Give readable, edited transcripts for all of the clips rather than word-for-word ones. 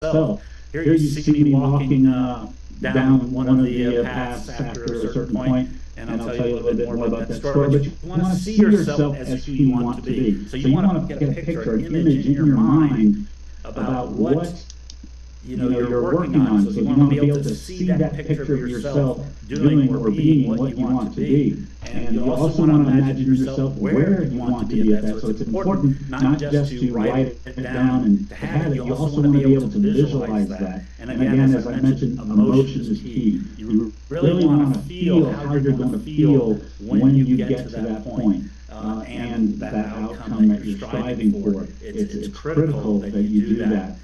myself. Here you see me walking down one of the paths after a certain point, and I'll tell you a little bit more about that story. But you want to see yourself as who you want to be. So you want to get a picture, an image in your mind about what you're working on. So you want to be able to see that picture of yourself doing or being what you want to be. And you also want to imagine yourself where you want to be at that. So it's important not just to write it down and to have it, you also want to be able to visualize that. And again, as I mentioned, emotion is key. You really want to feel how you're going to feel when you get to that point. And that outcome that you're striving for. It's critical that you do that.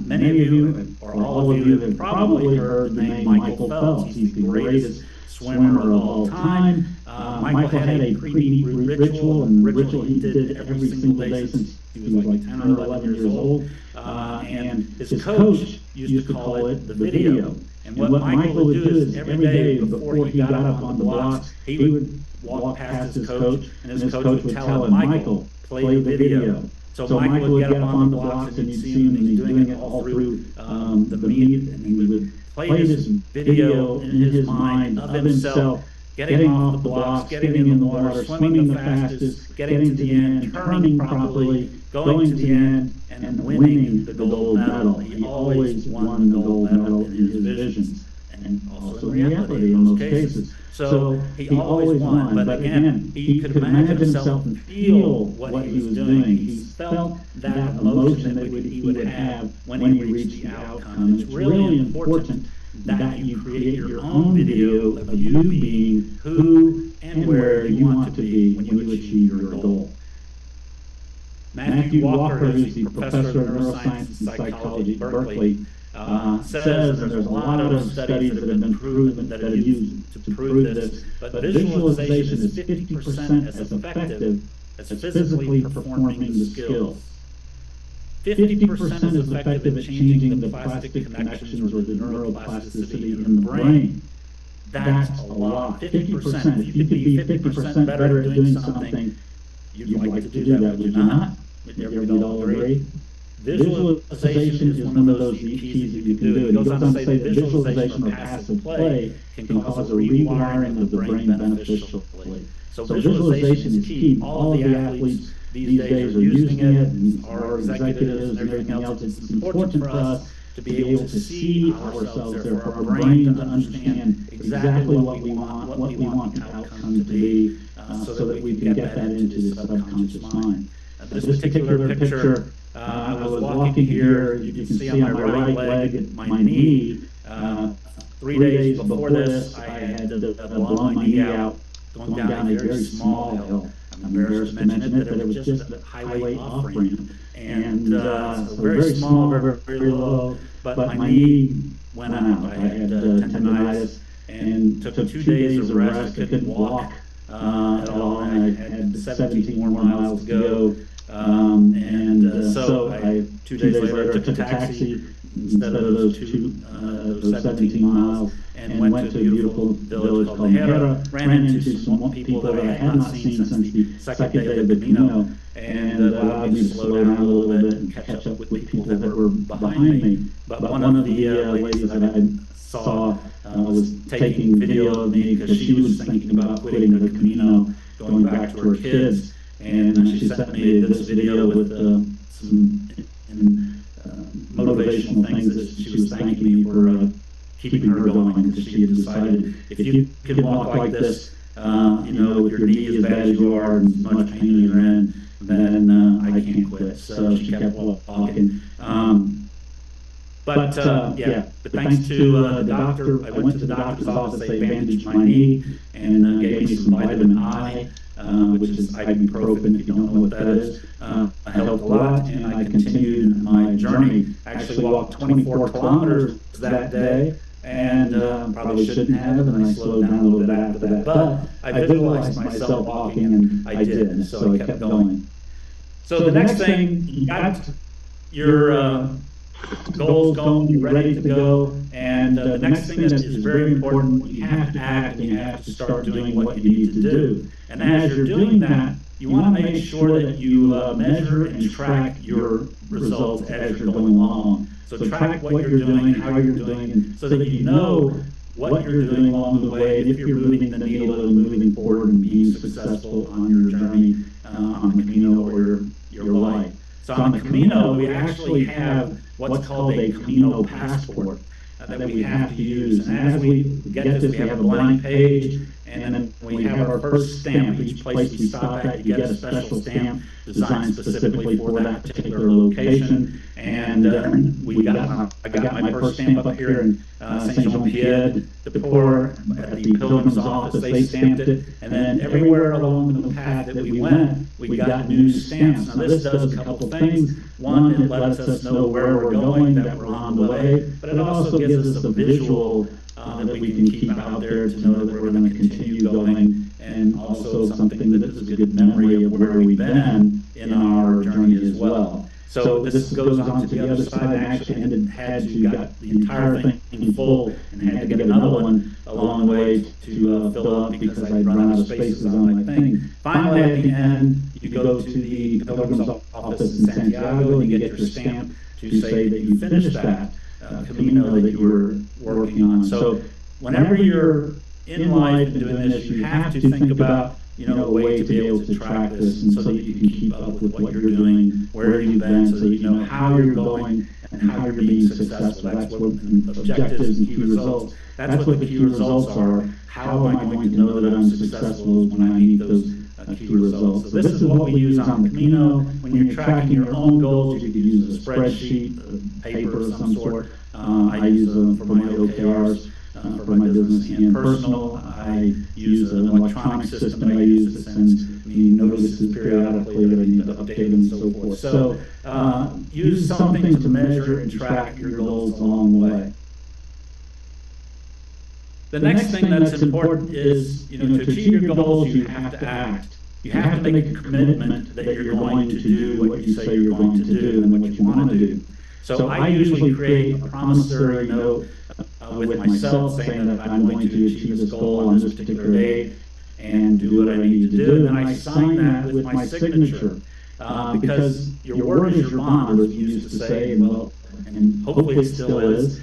Many of you, or all of you, have probably heard the name Michael Phelps. He's the greatest swimmer of all time. Michael had a pretty neat ritual, and the ritual he did every single day since he was like 10 or 11 years old. And his coach used to call it the video. And what Michael would do is every day before he got up on the blocks, he would walk past his coach, and his coach would tell him, "Michael, play the video." So Michael would get up on the blocks, and you'd see him, and he's doing it all through the meet, and he would play this video in his mind of himself, getting off the blocks, getting in the water, swimming the fastest, getting to the end, turning properly, going to the end, and winning the gold medal. He always won the gold medal in his visions, and also in reality in those cases. So he always won, but again, he could imagine himself and feel what he was doing. He felt that emotion that he would have when he reached the outcome. It's really important that you create your own video of you being who and where you want to be when you achieve your goal. Matthew Walker, who's the professor of neuroscience and psychology at Berkeley, says, and there's a lot of studies that have been proven, that have used to prove this, but visualization is 50% as effective as physically performing the skills. 50% is effective at changing the plastic connections or the neuroplasticity in the brain. That's a lot. 50%. If you could be 50% better at doing something, you'd like to do that, would you not? Would everybody all agree? Visualization is one of those keys that you can do. It goes on to say that visualization or passive play can cause a rewiring of the brain beneficially. So visualization is key. All of the athletes these days are using it, and our executives and everything else. It's important for us to be able to see ourselves there, for our brain to understand exactly what we want the outcome to be, so that we can get that into the subconscious mind. This particular picture, I was walking here, you can see on my right leg at my knee. 3 days before this, I had blown my knee out going down a very small hill. I'm embarrassed to mention it, but it was just a highway off-ramp. And so very small, very low, but my knee went out. I had tendonitis and took 2 days of rest. I couldn't walk at all, and I had 17 more miles to go. So I 2 days later took a taxi instead of those 17 miles, and went to a beautiful village called Mejera, ran into some people that I had not seen since the second day of the Camino, and allowed me to slow down a little bit and catch up with people that were behind me. But one of the ladies that I saw was taking video of me because she was thinking about quitting the Camino, going back to her kids. And she sent me this video with some motivational things that she was thanking me for keeping her going, because she had decided, if you can walk like this, with your knee as bad as you are and as much pain you're in, then I can't quit. So she kept walking. But thanks to the doctor, I went to the doctor's office. They bandaged my knee and gave me some vitamin I, which is ibuprofen, if you don't know what that is. I helped a lot, and I continued my journey. I actually walked 24 kilometers that day, and probably shouldn't have, and I slowed down a little bit after that. But I visualized myself walking, and I did, and so I kept going. So the next thing, you got your goals going, you're ready to go, and the next thing that is very important, you have to act, and you have to start doing what you need to do. And as you're doing that, you want to make sure that you measure and track your results as you're going along. So track what you're doing, how you're doing, and so that you know what you're doing along the way, and if you're moving the needle and moving forward and being successful on your journey, on the Camino or your life. So on the Camino, we actually have what's called a Camino passport that we have to use. And as we get this, we have a blank page, and then we have our first stamp. Each place we stop at, you get a special stamp designed specifically for that particular location. And I got my first stamp up here in Saint-Jean-Pied-de-Port at the Pilgrim's office. They stamped it, and then everywhere along the path that we went, we got new stamps. Now this does a couple things. One, it lets us know where we're going, that we're on the way, but it also gives us a visual that we can keep out there to know that we're going to continue going, and also something that is a good memory of where we've been in our journey as well. So this goes on to the other side, and actually got the entire thing in full, and had to get another one along the way to fill up because I'd run out of spaces on my thing. Finally, at the end, you go to the Pilgrim's office in Santiago, and you get your stamp to say that you finished that Camino that you were working on. So whenever you're in life and doing this, you have to think about a way to be able to track this, and so that you can keep up with what you're doing, where you've been, so that you know how you're going and how you're being successful. That's what objectives and key results. That's what the key results are. How am I going to know that I'm successful when I meet those key results? So this is what we use on the Camino. When you're tracking your own goals, you could use a spreadsheet, a paper of some sort. I use them for my OKRs. For my business and personal, I use an electronic system that I use that sends me notices periodically that I need to update and so forth. So use something to measure and track your goals along the way. The next thing that's important is, to achieve your goals, you have to act. You have to make a commitment that you're going to do what you say you're going to do and what you want to do. So I usually create a promissory note with myself saying that I'm going to achieve this goal on this particular date and do what I need to do. And then I sign that with my signature because your word is your bond, as we used to say, and hopefully it still is.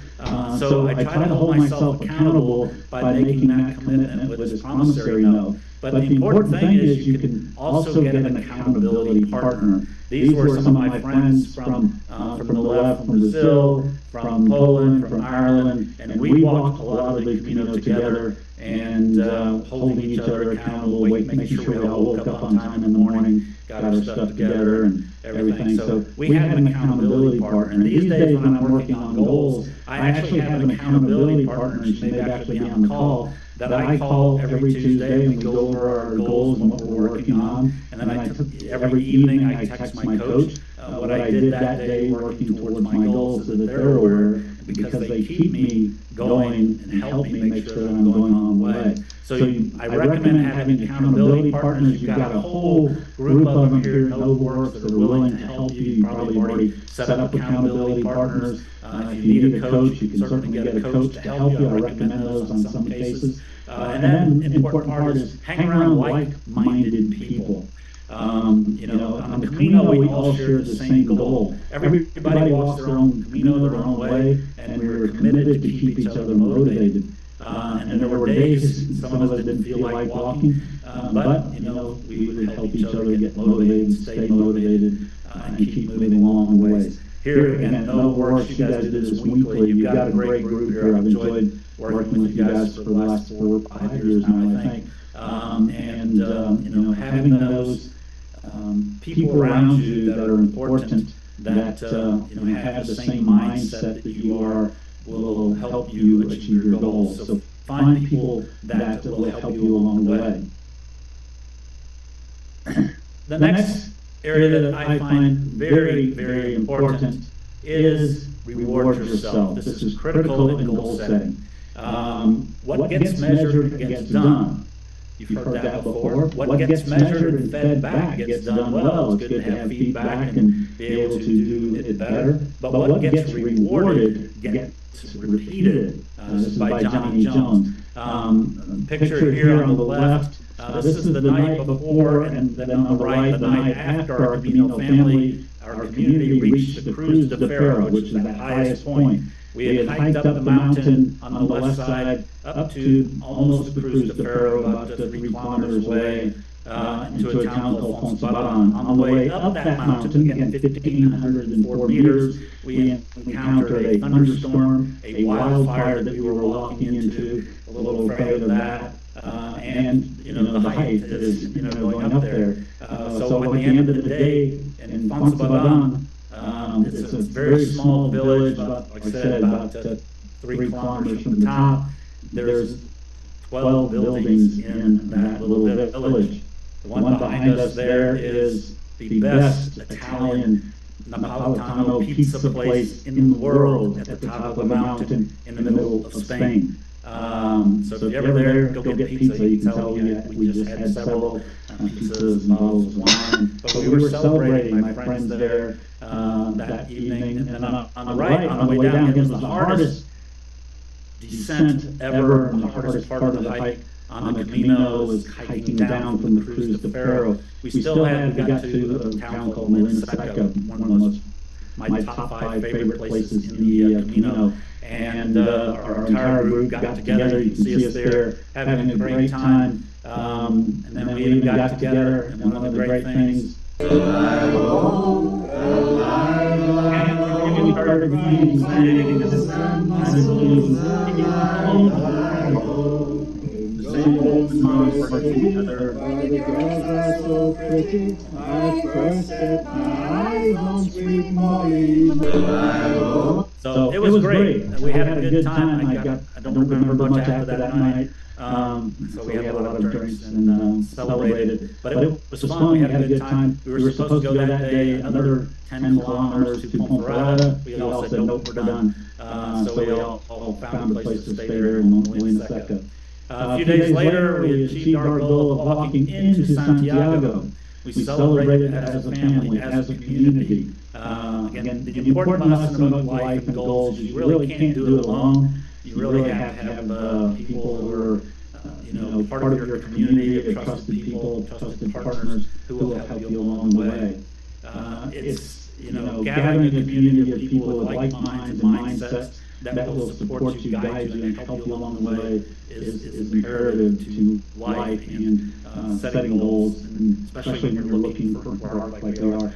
So I try to hold myself accountable by making that commitment with this promissory note. But the important thing is you can also get an accountability partner. These were some of my friends from the left, from Brazil, from Poland, from Ireland, and we walked a lot of the Camino together and holding each other accountable, making sure we all woke up on time in the morning, got our stuff together and everything. So we had an accountability partner. And these days when I'm working on goals, I actually have an accountability partner, and she may actually be on the call, that I call every Tuesday, and we go over our goals and what we're working on. And then every evening I text my coach what I did that day working towards my goals so that they're aware, because they keep me going and help me make sure that I'm going on the way. So I recommend having accountability partners. You've got a whole group of them here at NovaWorks that are willing to help you. You probably already set up accountability partners. If you need a coach, you can certainly get a coach to help you. I recommend those on some cases. And then an important part is hang around like-minded people. On the Camino, we all share the same goal. Everybody walks their own Camino, their own way, and we were committed to keep each other motivated. And there were days some of us didn't feel like walking, but we would help each other get motivated and stay motivated and keep moving along the ways. Here again at NovaWorks, you guys do this weekly. You've got a great group here. I've enjoyed working with you guys for the last 4 or 5 years now, I think. Having those people around you that are important, that have the same mindset that you are, will help you achieve your goals. So find people that will help you along the way. The next area that I find very, very important is reward yourself. This is critical in goal setting. What gets measured gets done. You've heard that before. What gets measured and fed back gets done well. It's good to have feedback and be able to do it better. But what gets rewarded gets repeated. This is by Johnny Jones. Picture here on the left, this is the night before, and then on the right, the night after our Camino family, our community reached the Cruz de Ferro, which is the highest point. We had hiked up the mountain on the left side up to almost the Cruz de Ferro, about 3 kilometers away, into a town called Fonsabaran. On the way up that mountain, again 1,504 meters, we encountered a thunderstorm, a wildfire that we were walking into, a little afraid of that, and the height is going up there. So at the end of the day in Fonsabaran, it's a very small village, about, like I said, about 3 kilometers from the top. There's 12 buildings in that little village. The one behind us there is the best Italian Napolitano pizza place in the world at the top of the mountain in the middle of Spain. So if you're ever there, go get pizza. You can tell we just had several pizzas and bottles of wine. But we were celebrating, my friends there, that evening. And then on the right, on the way down, again, was the hardest descent ever, and the hardest part of the hike on the Camino was hiking down from the Cruz de Ferro. We got to a town called Molina Seca, one of my top 5 favorite places in the Camino. And our entire group got together. You can see us there having a great time. And then we even got together, and one of the great things. So it was great. We had a good time. I don't remember much after that night. So we had a lot of drinks and celebrated. But it was fun. We had a good time. We were supposed to go that day another 10 kilometers to Ponferrada. We all said, nope, we're done. So we all found a place to stay there in Molina Seca. A few days later, we achieved our goal of walking into Santiago. We celebrated as a family, as a community. Again, the important lesson about life and goals is you really can't do it alone. You really have to have people who are part of your community, of trusted people, trusted partners who will help you along the way. It's gathering a community of people with like minds and mindsets that will support you, guide you, and help you along the way is imperative to life and setting goals, and especially when you're looking for work like we are.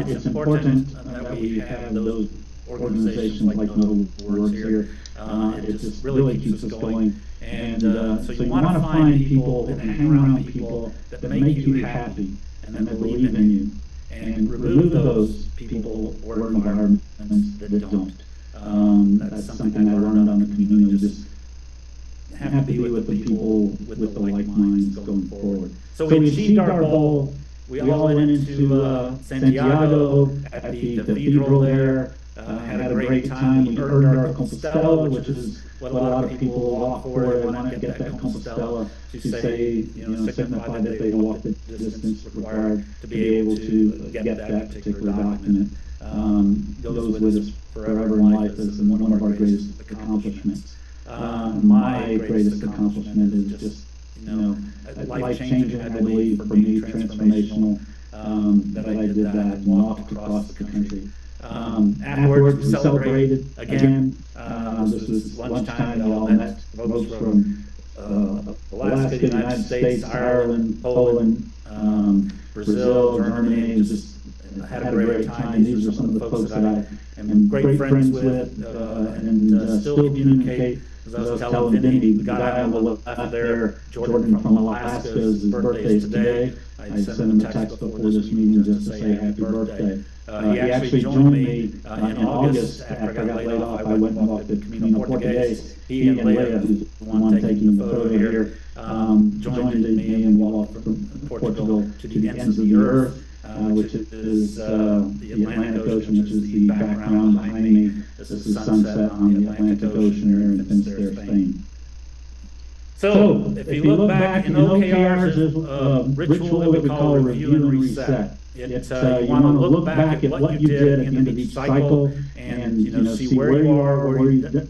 It's important that we have those organizations like Noble Boards here. It just really keeps us going. And so you want to find people and hang around people that make you happy and that believe in you, and remove those people or environments that don't. That's something I learned on the Camino. Just have to be with the people with the like minds going forward. So we achieved our goal. We all went into Santiago at the cathedral there. Had a great time. We earned our Compostela, which is what a lot of people walk for. They want to get that Compostela to say, signify that they walked the distance required to be able to get that particular document. Goes with us forever in life as one of our greatest accomplishments. My greatest accomplishment is just, life-changing, I believe, for me, transformational, that I did that and walked across the country. Afterwards, we celebrated again. This was lunchtime. We all met folks from Alaska, the United States, Ireland, Poland, Brazil, Germany. Just had a great time. These are some of the folks that I am great friends with and still communicate. As I was telling Vinny, the guy on the left there, Jordan from Alaska, his birthday is today. I sent him a text before this meeting just to say happy birthday. He actually joined me in August after I got laid off. I went and walked the Camino Portuguese. He and Leah, who's the one taking the photo here, joined me and walked from Portugal to the ends of the earth, which is the Atlantic Ocean, which is the background behind me. This is sunset on the Atlantic Ocean here in Finisterre, Spain. So, if you look back in OKRs, there's a ritual that we call a review and reset. you want to look back at what you did at the end of each cycle, and see where you are,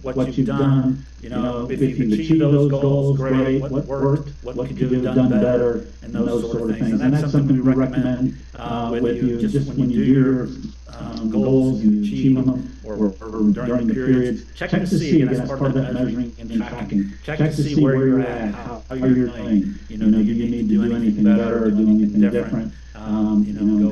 what you've done. If you've achieved those goals, great. What worked? What could you have done better? And those sort of things. And that's something we recommend with you. Just when you do your goals, you achieve them, or during the periods, check to see, again, as part of that measuring and tracking, check to see where you're at, how you're doing. Do you need to do anything better or do anything different?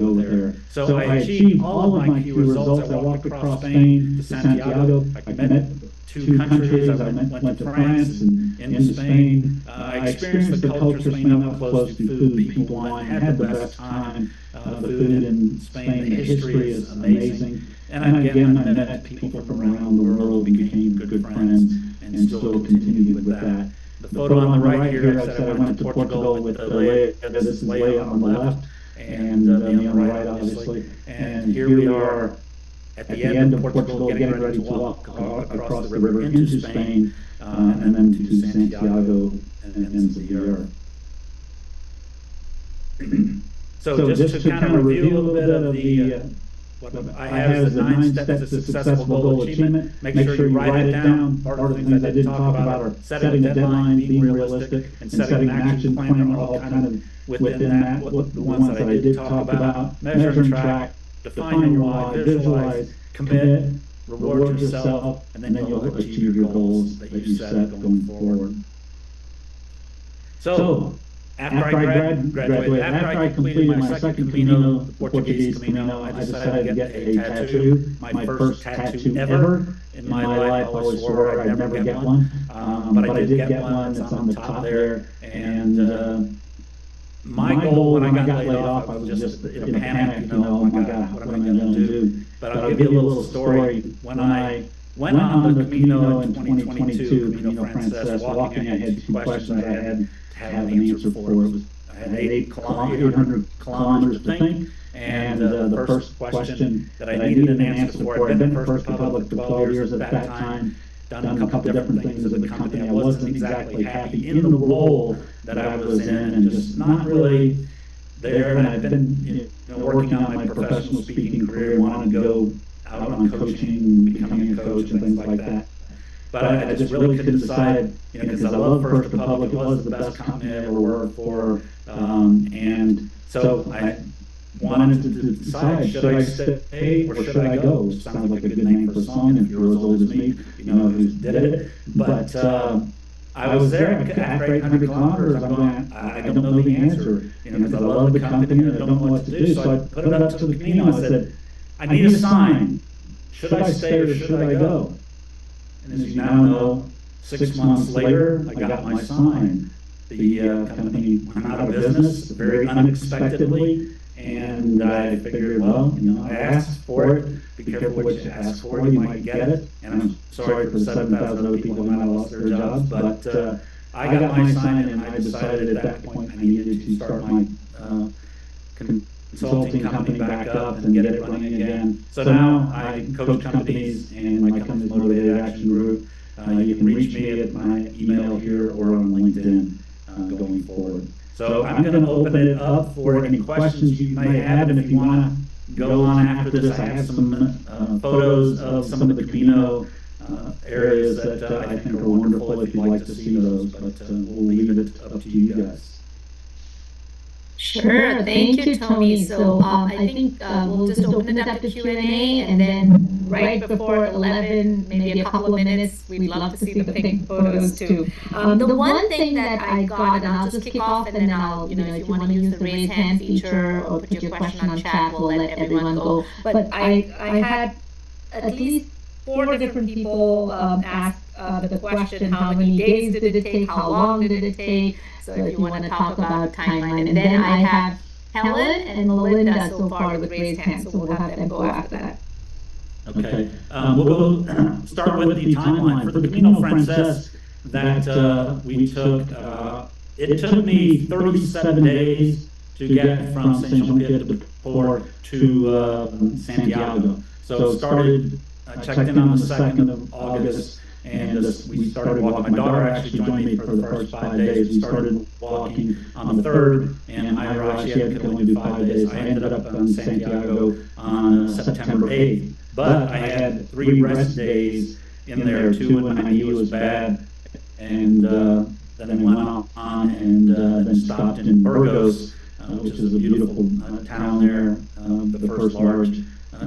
Go there. So I achieved all of my key results. I walked across Spain to Santiago. I met two countries. I went to France and into Spain. I experienced the culture of Spain up close to food, people, wine. I had the best time. The food in Spain, the history is amazing. And again, I met people from around the world, became good friends, and still continue with that. The photo on the right here, I said I went to Portugal with Leia. This is Leia on the left, and me on the right, obviously. And here we are at the end of Portugal, getting ready to walk across the river into Spain, and then to Santiago and ends of the year. So just to kind of review a little bit of the what I have as the 9 steps to successful goal achievement. Make sure you write it down. Part of the things I didn't talk about are setting a deadline, being realistic, and setting an action plan are all kind of within that. The ones that I did talk about: measure and track, define your why, visualize, commit, reward yourself, and then you'll achieve your goals that you set going forward. So after I graduated, after I completed my second Camino, the Portuguese Camino, I decided to get a tattoo, my first tattoo ever. In my life, I always swore I'd never get one, but I did get one. It's on the top there, and my goal when I got laid off, I was just in a panic, oh my God, what am I going to do? But I'll give you a little story. When I went on the Camino in 2022, Camino Frances, walking, I had 2 questions I had to have an answer for. I had 800 kilometers to think, and the first question that I needed an answer for, I'd been in First Republic for 12 years at that time, done a couple of different things with the company. I wasn't exactly happy in the role that I was in, and just not really there. And I've been working on my professional speaking career, wanting to go out on coaching, becoming a coach and things like that. But I just really couldn't decide, because I love First Republic. It was the best company I ever worked for, and so I wanted to decide, should I stay or should I go? Sounds like a good name for a song if you're as old as me, who did it. But I was there after 800 kilometers. I'm going, I don't know the answer, because I love the company and I don't know what to do. So I put it up to the Camino. I said, I need a sign. Should I stay or should I go? And as you now know, 6 months later, I got my sign. The company went out of business very unexpectedly, and I figured, well, I asked for it. Be careful what you ask for, you might get it. And I'm sorry for the 7,000 other people who might have lost their jobs, but I got my sign, and I decided at that point I needed to start my consulting company back up and get it running again. So now I coach companies, and my company's Motivated Action Group. You can reach me at my email here or on LinkedIn going forward. So I'm going to open it up for any questions you may have, and if you want to go on after this, I have some photos of some of the Camino areas that I think are wonderful if you'd like to see those, but we'll leave it up to you guys. Sure, thank you, Tony. So I think we'll just open it up to Q&A, and then right before 11, maybe a couple of minutes, we'd love to see the pink photos too. The one thing that I got, and I'll just kick off, and then I'll, if you want to use the raise hand feature or put your question on chat, we'll let everyone go. But I had at least 4 different people ask the question, how many days did it take, how long did it take? So if you want to talk about timeline. And then I have Helen and Melinda so far with raised hands, so we'll have them go after that. Okay. We'll go start with the timeline. For the Camino Frances that we took, it took me 37 days to get from Saint Jean-Pierre de Port to Santiago. So started, I checked in on the 2nd of August, and we started walking. My daughter actually joined me for the first 5 days. We started walking on the third, and I realized she had to only do 5 days. I ended up in Santiago on September 8th, but I had 3 rest days in there, 2 when my knee was bad, and then I went on and then stopped in Burgos, which is a beautiful town there, the first large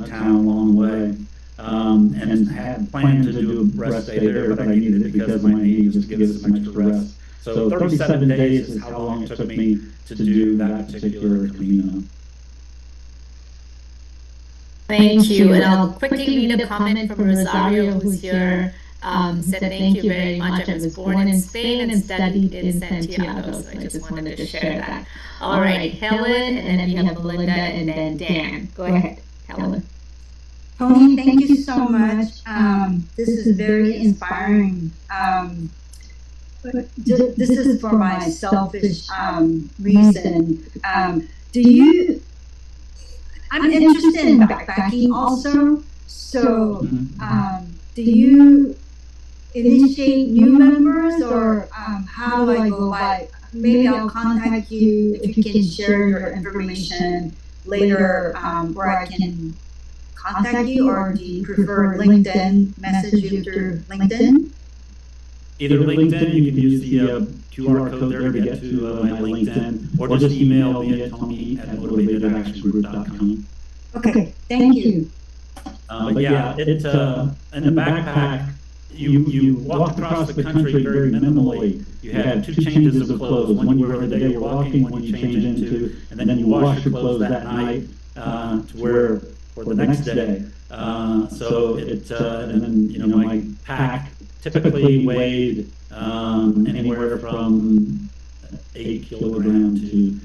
town along the way. And had planned to do a rest day there, but I needed it because of my knee, just to give it some extra rest. So 37 days is how long it took me to do that particular Camino. Thank you. And I'll quickly read a comment from Rosario, who's here. Said, thank you very much. I was born in Spain and studied in Santiago, so I just wanted to share that. All right, Helen, and then we have Belinda, and then Dan. Go ahead, Helen. Tony, thank you so much. This is very inspiring. This is for my selfish reason. I'm interested in backpacking also. So, do you initiate new members, or how do I go by? Maybe I'll contact you if you can share your information later, where I can contact you, or do you prefer LinkedIn, message you through LinkedIn? Either LinkedIn, you can use the QR code there to get to my LinkedIn, or just email me at tony@motivatedactiongroup.com. Okay, thank you. But yeah, it's in the backpack, you walk across the country very minimally. You have 2 changes of clothes. One you wear the day you're walking, one you change into, and then you wash your clothes that night to wear for the next day. So it, and then, my pack typically weighed anywhere from 8 kilograms to,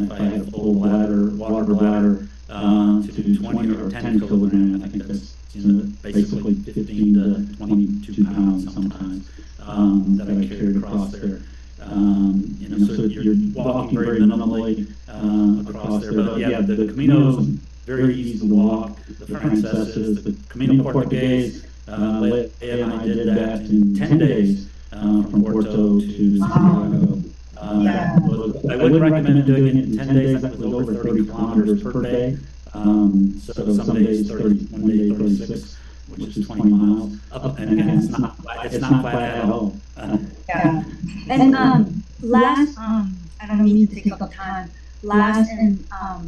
if I had a full bladder, water bladder, to 20 or 10 kilograms. I think that's, basically 15 to 22 pounds sometimes that I carried across there. So you're walking very minimally across there. But yeah, the Camino is very easy to walk. The francesas, the Camino Portuguese, Leia and I did that in 10 days from Porto to Santiago. I would recommend doing it in 10 days. That was over 30 kilometers per day. So some days 30, one day 36, which is 20 miles up. And again, it's not bad at all. Yeah. And last, I don't mean to take up time. Last, and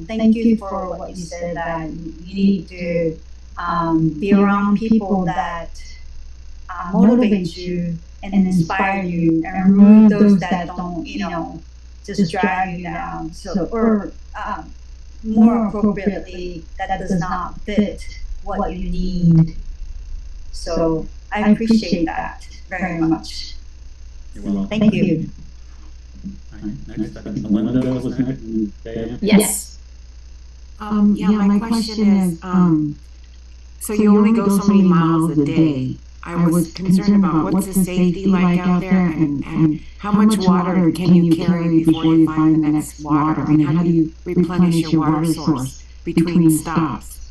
thank you for what you said, that you need to be around people that motivate you and inspire you, and remove those that don't, just drag you down. So, or more appropriately, that does not fit what you need. So I appreciate that very much. You're welcome. Thank you. Next, I think Melinda was next. Yes. Yeah, my question is, so you only go so many miles a day. I was concerned about what's the safety like out there, and how much water can you carry before you find the next water? I mean, how do you replenish your water source between stops?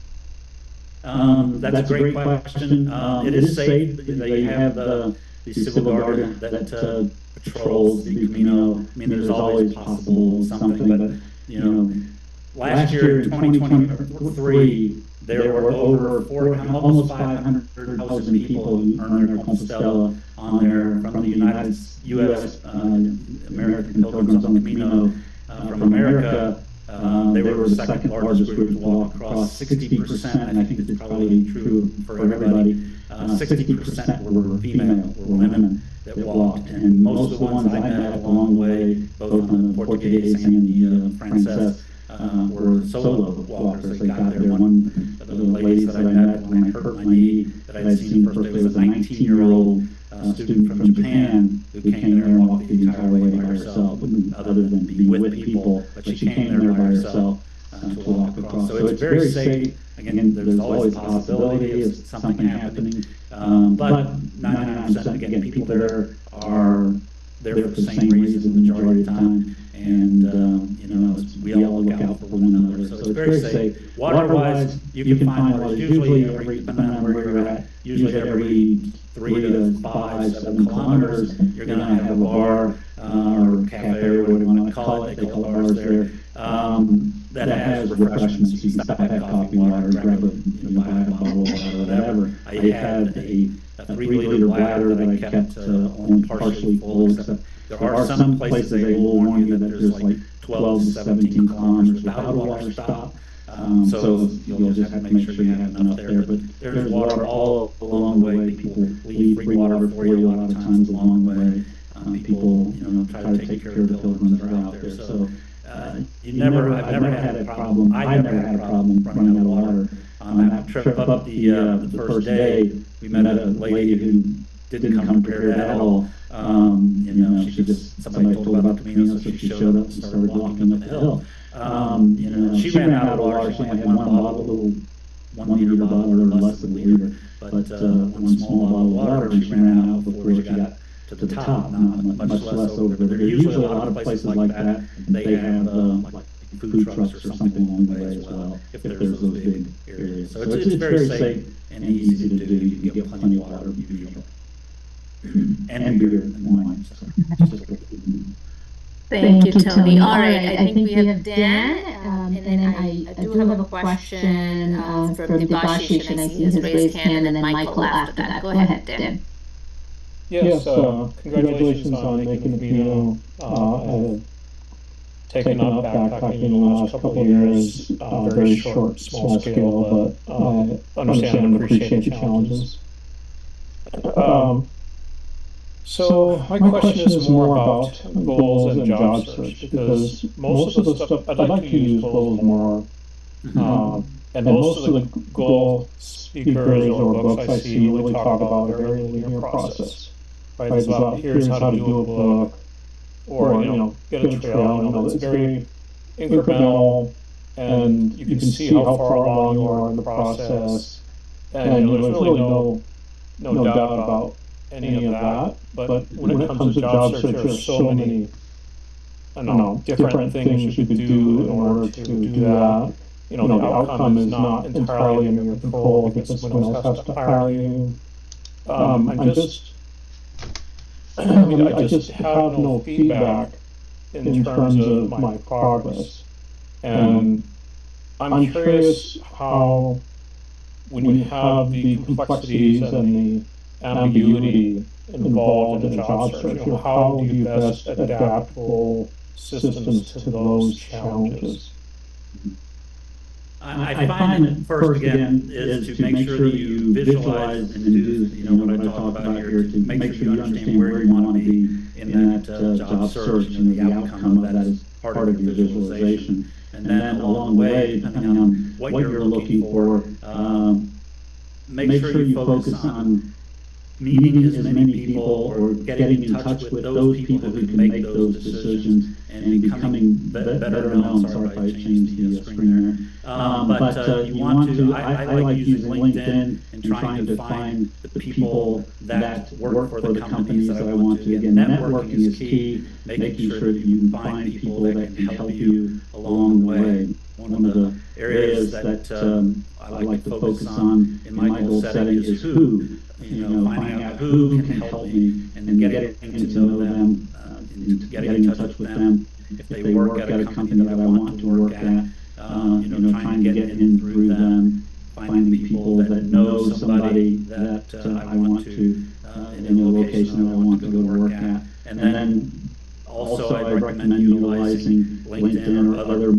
That's a great question. It is safe. They have the civil guard that patrols the Camino. I mean, there's always possible something, but last year in 2023, there were over almost 500,000 people who earned their Compostela on there from the U.S. American Pilgrims on the Camino from America. They were the second largest group to walk across. 60%, and I think it's probably true for everybody, 60% were female, were women that walked, and most of the ones I met along the way, both on the Portuguese and the Frances, were solo walkers. They got there. One of the ladies that I met when I hurt my knee that I had seen first day was a 19-year-old student from Japan who came there and walked the entire way by herself, other than being with people, but she came there by herself to walk across. So it's very safe. Again, there's always a possibility of something happening, but 99%, again, people there are there for the same reason the majority of the time. And, we all look out for one another. So it's very safe. Water-wise, you can find water. Usually, depending on where you're at, usually every 3 to 5, 7 kilometers, you're going to have a bar or cafe or whatever you want to call it. They call it bars there. That has refreshments. You can stop, have coffee, water, grab buy a bottle of water, whatever. I had a 3-liter bladder that I kept only partially full, except there are some places they will warn you that there's like 12 to 17 kilometers without a water stop. So you'll just have to make sure you have enough there. But there's water all along the way. People leave free water for you a lot of times along the way. People, try to take care of the pilgrims that are out there. So I've never had a problem. I've never had a problem running out of water. On that trip up the first day, we met a lady who didn't come prepared at all. Somebody told her about the Camino, so she showed up and started walking up the hill. She ran out of water. She only had one bottle, 1 liter bottle, or less than a liter, but one small bottle of water, and she ran out before she got to the top, much less over there. There's usually a lot of places like that. They have like food trucks or something along the way as well, if there's those big areas. So it's very safe and easy to do. You can get plenty of water usually. And beer and wine. So. Thank you, Tony. All right, I think we have Dan, and then I do have a question from Debashish, and I see his raised hand, and then Michael after that. Go ahead, Dan. Yes, congratulations on making the Camino. I've taken up backpacking in the last couple of years, very short, small scale, but I understand and appreciate the challenges. So my question is more about goals and job search, because most of the stuff, I'd like to use goals more, and most of the goal speakers or books I see really talk about a very linear process, right? It's about here's how to do a book, or get a trail. It's very incremental, and you can see how far along you are in the process, and there's really no doubt about any of that. But when it comes to job search, there's so many different things you could do in order to do that. The outcome is not entirely in your control because someone else has to hire you. I just have no feedback in terms of my progress. And I'm curious how, when you have the complexities and the ambiguity involved in job search, how do you best adapt full systems to those challenges? I find that first again is to make sure that you visualize and do what I talk about here, to make sure you understand where you want to be in that job search, and the outcome of that is part of your visualization. And then along the way, depending on what you're looking for, make sure you focus on meeting as many people or getting in touch with those people who can make those decisions and becoming better known. Sorry if I changed the screen there. But you want to, I like using LinkedIn and trying to find the people that work for the companies that I want to. Again, networking is key, making sure that you find people that can help you along the way. One of the areas that I like to focus on in my goal setting is who. Finding out who can help me and getting to know them, and getting in touch with them. If they work at a company that I want to work at, trying to get in through them, finding people that know somebody that I want to, in a location that I want to go to work at. And then also I recommend utilizing LinkedIn or other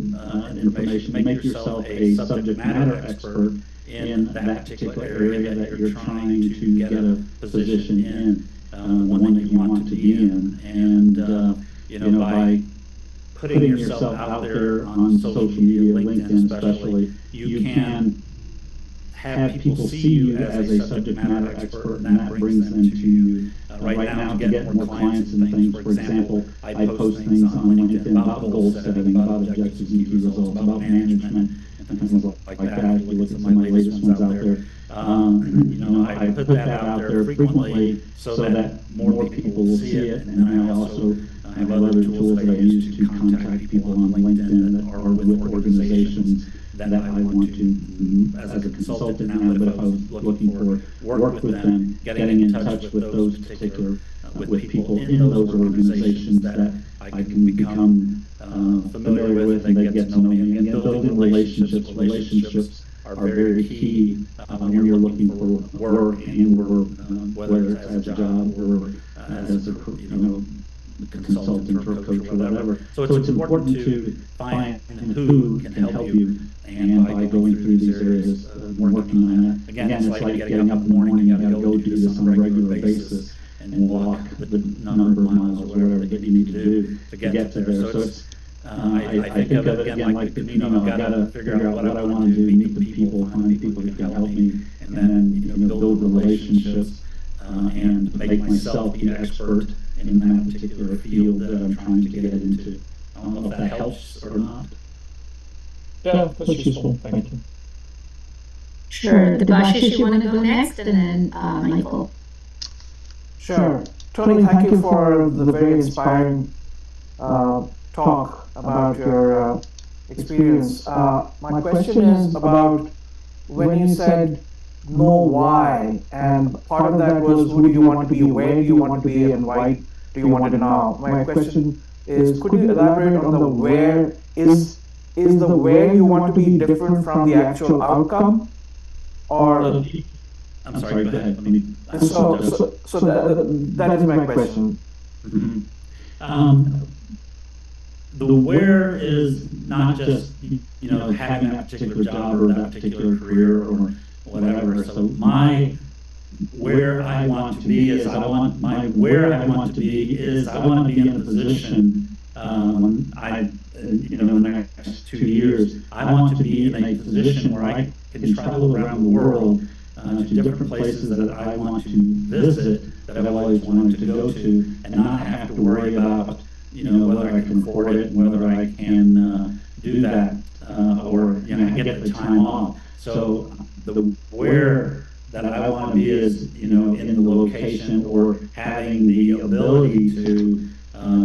information to make yourself a subject matter expert in that particular area that you're trying to get a position in, the one that you want to be in. And by putting yourself out there on social media, LinkedIn especially, you can have people see you as a subject matter expert, and that brings them to you. Right now, to get more clients and things, for example, I post things on LinkedIn about goal setting, about objectives and key results, about management, and things like that. If you look at some of my latest ones out there, I put that out there frequently so that more people will see it, and then I also I have other tools that I use to contact people on LinkedIn that are with organizations that I want to, as a consultant now, but if I was looking for work with them, getting in touch with those particular, with people in those organizations that I can become familiar with and they get to know me. Again, building relationships. Relationships are very key when you're looking for work and or whether it's as a job or as a consultant or coach or whatever. So it's important to find who can help you, and by going through these areas and working on that. Again, it's like getting up in the morning. You got to go do this on a regular basis and walk the number of miles or whatever that you need to do to get to there. So it's I think of it again like the I've got to figure out what I want to do, meet the people, find people who can help me, and then build relationships and make myself the expert in that particular field that I'm trying to get into. I don't know if that helps or not. Yeah, that's useful. Thank you. Sure. Debashish, you want to go next, and then Michael. Sure. Tony, thank you for the very inspiring talk about your experience. My question is about when you said know why, and part of that was who do you want to be, where do you want to be, and why do you want to know. My question is, could you elaborate on the where? Is the where you want to be different from the actual outcome? Or I'm sorry, go ahead. So that is my question. Mm-hmm. The where is not just having that particular job or that particular career or whatever. So my where I want to be is I want to be in a position when I in the next 2 years I want to be in a position where I can travel around the world to different places that I want to visit, that I've always wanted to go to, and not have to worry about whether I can afford it and whether I can do that or get the time off. So the where that I want to be is in the location or having the ability to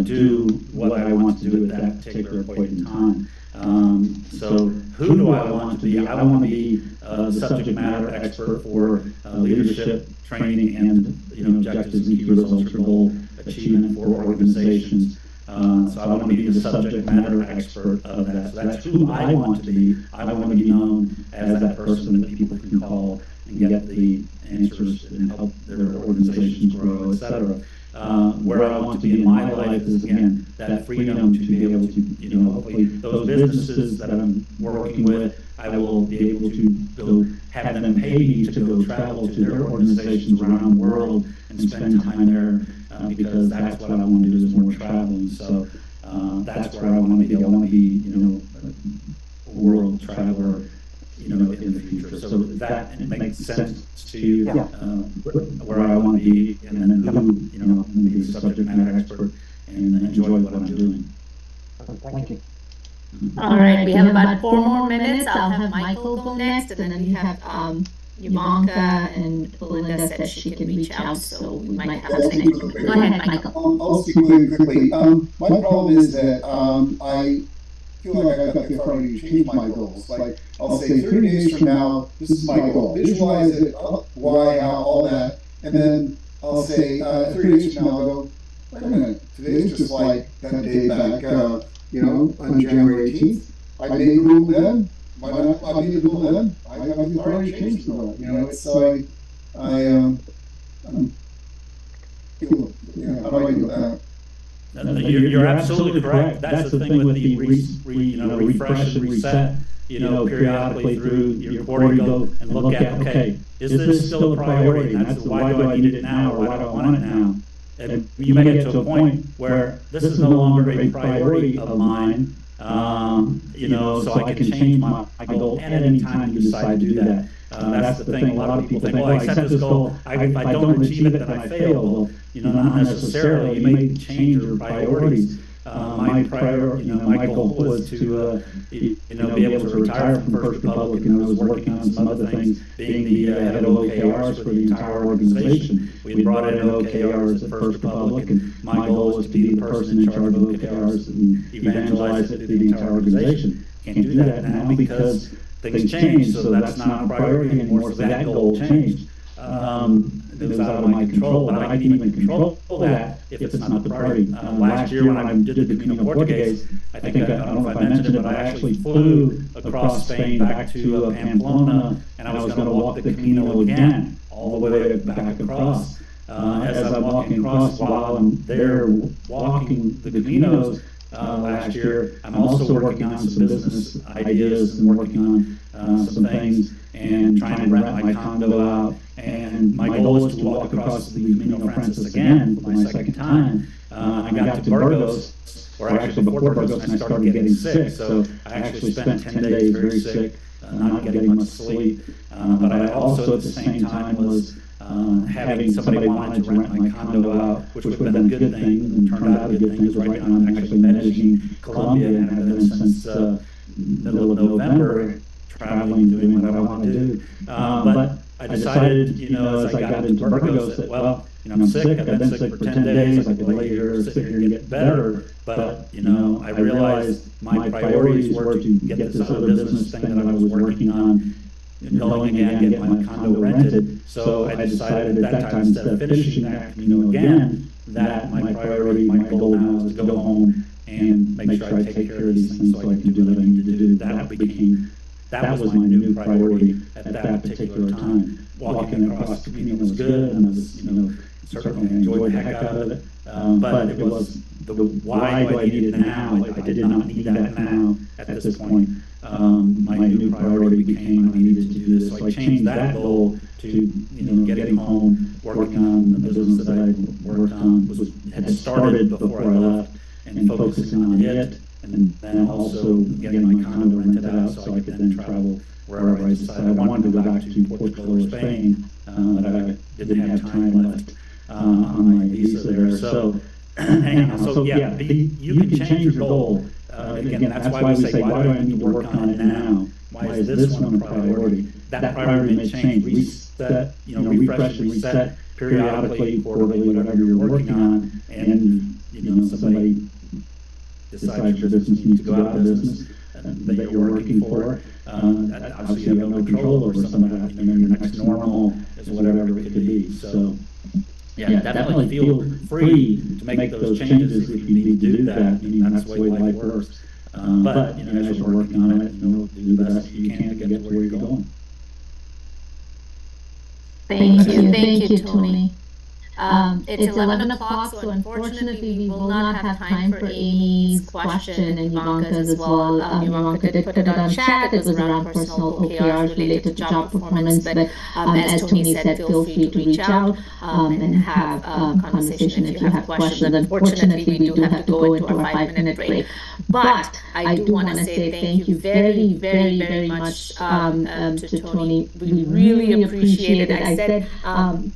do what I want to do at that particular point in time. So who do I want to be? I want to be the subject matter expert for leadership training and objectives and key results or goal achievement for organizations. So I want to be the subject matter expert of that. So that's who I want to be. I want to be known as that person that people can call and get the answers and help their organizations grow, etc. Where I want to be in my life is, again, that freedom to be able to, hopefully those businesses that I'm working with, I will be able to go have them pay me to go travel to their organizations around the world and spend time there because that's what I want to do is more traveling. So that's where I want to be. I want to be, a world traveler, in the future. So that makes sense to you, where I want to be, and then who, I'm going to be the subject matter expert and enjoy what I'm doing. Thank you. All right, we have about 4 more minutes. I'll have Michael go next, and then you have Ivanka and Belinda said she can reach out, so we might have a connection. Go ahead, Michael. I'll speak really quickly. My problem is that I feel like I've got the authority to change my goals. Like, I'll say 30 days from now, this is my goal. Visualize it, why, how, all that. And then I'll say 30 days from now, I'll go, wait a minute, today's just like that day back, on January 18th. I made the rule then. Why not I made the rule then? I have the authority to change the rule. It's so how do I do that? You're absolutely correct. That's the thing with the refresh and reset. Periodically through your quarter, you go and look at, okay, is this still a priority? And that's why do I need it now, or why do I want it now? And you may get to a point where this is no longer a priority of mine, so I can change my goal at any time you decide to do that. That's the thing. A lot of people think, well, I set this goal. If I don't achieve it, then I fail. Well, not necessarily. You may change your priorities. my goal was to be able to retire from First Republic, and I was working on some other things, being the head of OKRs for the entire organization. We had brought in OKRs at First Republic, and my goal was to be the person in charge of OKRs and evangelize it through the entire organization. Can't do that now because things changed, so that's not a priority anymore, so that goal changed. It was out of my control, but I can even control that if it's not the priority. Last year when I did the Camino Portuguese, I don't know if I mentioned it, but I actually flew across Spain back to Pamplona, and I was going to walk the Camino again, all the way back across. As I'm walking across, while I'm there walking the Caminos last year, I'm also working on some business ideas and working on some things and trying to rent my condo out. And my goal is to walk across the Camino Francis again for my second time. I got to Burgos, or actually before Burgos, and I started getting sick. So I actually spent 10 days very sick, not getting much sleep. But I also at the same time was having somebody wanted to rent my condo out, which would have been a good thing, and turned out a good thing. Because right now I'm actually managing Colombia, and have been since middle of November, traveling, doing what I want to do. But I decided, as I got into Burgos, that, well, I'm sick, I've been sick for 10 days, I could lay here, sit here and get better, but, I realized my priorities were to get this other business thing that I was working on going again, get my condo rented. So I decided at that time, instead of finishing that Camino again, that my priority, my goal now is to go home and make sure I take care of these things so I can do what I need to do. That was my new priority at that particular time. Walking across the Camino was good, and I was, certainly enjoyed the heck out of it. But it was the why do I need it now? I did not need that now at this point. My new priority became I needed to do this. So I changed that goal to, getting home, working on the business that I worked on, had started before I left, and focusing on it. And then also getting my condo rented out so I could then travel wherever I decided. I wanted to go back to Portugal or Spain, but I didn't have time left on my visa there. So, you can change your goal. Again, that's why we say, why do I need to work on it now? Why is this one a priority? That priority may change. Reset, refresh and reset periodically, quarterly, whatever you're working on, and somebody decides your business needs to go out of business that you're working for. Obviously, you have no control over some of that. Your next normal is whatever it could be. So, definitely feel free to make those changes if you need to do that. I mean, that's the way life works. But as you're working on it, do the best you can to get to where you're going. Thank you, Tony. It's 11 o'clock, so unfortunately we will not have time for Amy's question and Ivanka's as well. Ivanka did put it on chat. It was around personal OKRs related to job performance, but as Tony said, feel free to reach out and have a conversation if you have questions. Unfortunately, we do have to go into our 5-minute break. But I do want to say thank you very, very, very much to Tony. We really appreciate it. I said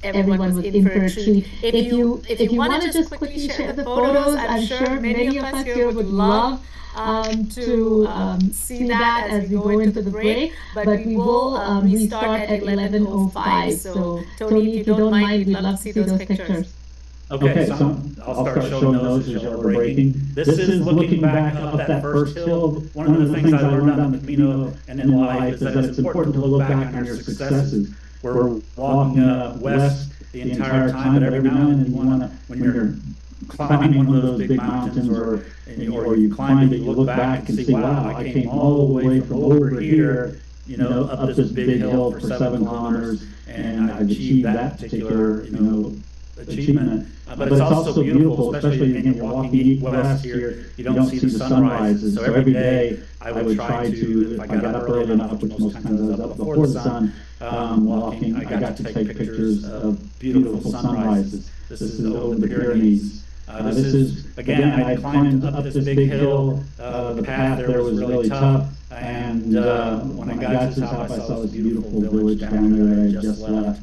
everyone was in for a treat. If you want to just quickly share the photos, I'm sure many of us here would love to see that as we go into the break, but we will restart at 11:05. So Tony, if you don't mind, we'd love to see those pictures. Okay, so I'll start showing those as you're breaking. This is looking back up that first hill. One of the things I learned on the Camino and in life is that it's important to look back on your successes. We're walking west the entire time, but every now and then you want to, when you're climbing one of those big mountains or you climb it, you look back and see, wow, I came all the way from over here, up this big hill for 7 kilometers, and I've achieved that particular, achievement. But it's also beautiful, especially when you're walking west here, you don't see the sunrises. So every day I would try to, if I got up early enough, which most times I was up before the sun, walking, I got to take pictures of beautiful sunrises. This is over the Pyrenees. This is, again, I climbed up this big hill. The path there was really tough. And when I got to the top, I saw this beautiful village down there that I had just left.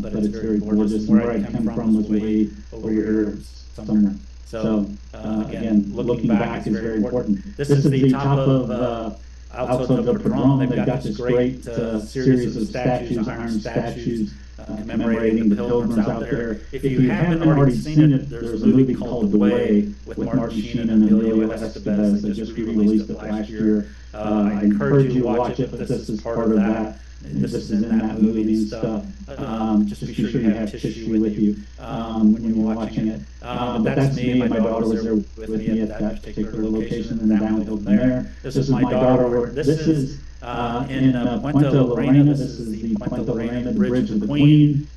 But it's very gorgeous. And where I came from was way over here, somewhere So again, looking back is very important. This is the top of outside the Padrone. They've got this great series of statues, iron statues, commemorating the pilgrims out there. If you haven't already seen it, there's a movie called The Way with Martin Sheen and Emilio Estevez that just re-released it last year. I encourage you to watch it, but this is part of that. This is in that movie and stuff. Just be sure you have tissue with you when you're watching it. That's me. My daughter was there with me at that particular location, and downhill from there. This is my daughter. This is in Puente Lorena. This is the Puente Lorena, the Bridge of the Queen.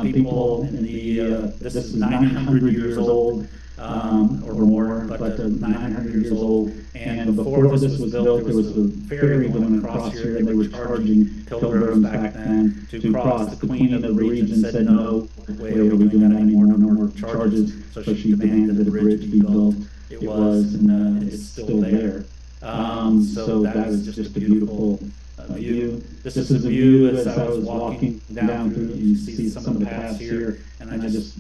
People in the this is 900 years old. Or more, but 900 years old. And before this was built, there was a ferry going across here, and they were charging pilgrims back then to cross. The Queen of the region said, no way are we doing that anymore, no more charges. So she demanded that the bridge be built. It was, and it's still there. So that was just a beautiful view. This is a view as I was walking down through. You see some of the paths here, and I just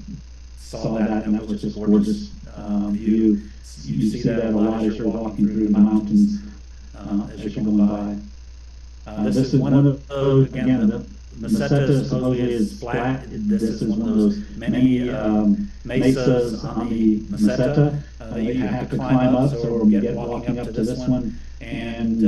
saw that, and that was just a gorgeous view. You see that a lot as you're walking through the mountains as you're going by. This is one of those, again, the Meseta supposedly is flat. This is one of those many mesas on the Meseta. You have to climb up, so we'll get walking up to this one. And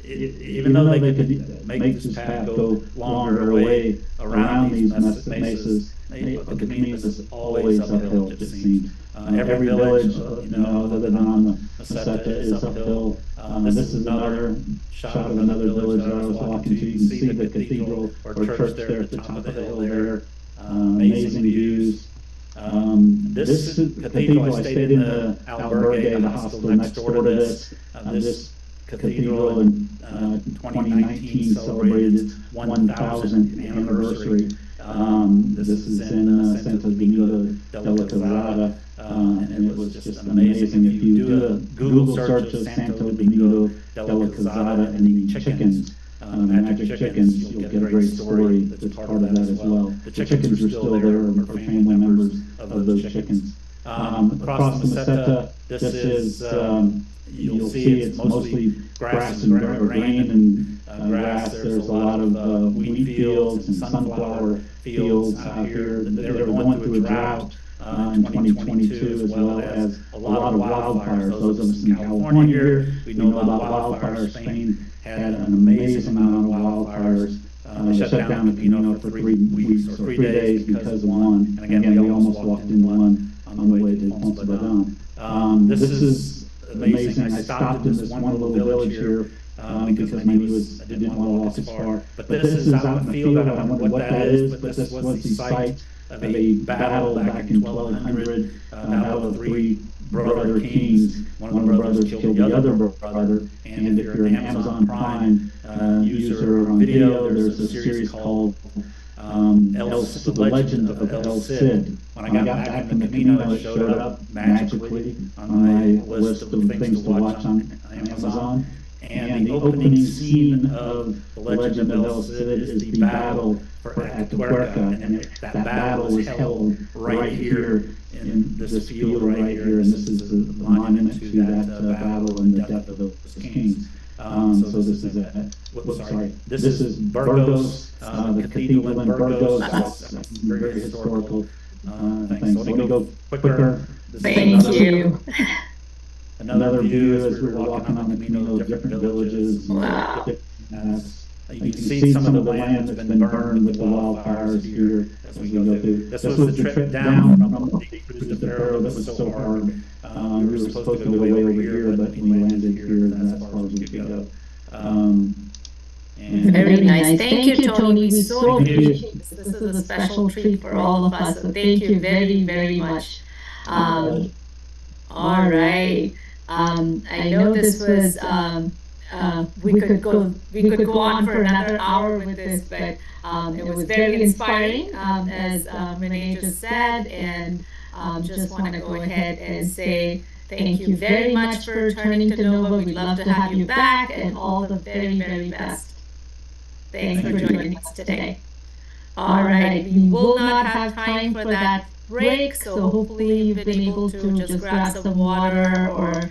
even though they could make this path go longer away around these mesas, the community is always uphill, it seems. Every village, other than on the Meseta, is uphill. This is another shot of another village that I was walking to. You can see the cathedral or church there at the top of the hill there. Amazing views. This cathedral, I stayed in the albergue, the hostel next door to this. This cathedral in 2019 celebrated its 1,000th anniversary. This is in Santo Domingo de la Quezada, and it was just amazing. If you do a Google search of Santo Domingo de la Quezada and the chickens, magic chickens, you'll get a great story that's part of that as well. The chickens are still there, or family members of those chickens. Across the Meseta, this is, you'll see it's mostly grass and grain and grass. There's a lot of wheat fields and sunflower fields out here. They were going through a drought in 2022, as well as a lot of wildfires. Those of us in California here, we know about wildfires. Spain had an amazing amount of wildfires. They shut down Camino for 3 weeks or 3 days because of one. And again, we almost walked into one on the way to Ponce Badon. This is amazing. I stopped in this one little village here because I knew I didn't want to walk as far. But this is out in the field. I don't know what that is, but this was the site of a battle back in 1200, battle of 3 brother kings. One of the brothers killed the other brother. And if you're an Amazon Prime user on video, there's a series called The Legend of El Cid. When I got back from the Camino, it showed up magically on my list of things to watch on Amazon. And the opening scene of The Legend of El Cid is the battle for Atapuerca, and that battle was held right here in this field right here, and this is the monument to that battle and the death of those kings. So this is this is Burgos, the cathedral in Burgos. That's very historical thing. So let me go quicker. Thank you. Another view as we're walking on the Camino of different villages. Wow. You can see some of the land that's been burned with the wildfires here as we go through. This was the trip down from the Faro that was so hard. We were supposed to go way over here, but we landed here, and that's as far as we could go. Very nice. Thank you, Tony. We so appreciate this. This is a special treat for all of us. So thank you very, very much. All right. I know this was we could go on for another hour with this, but it was very inspiring, as Renee just said, and just want to go ahead and say thank you very much for returning to Nova. We'd love to have you back, and all the very, very best. Thanks for joining us today. All right, we will not have time for that break. So hopefully you've been able to just grab some water or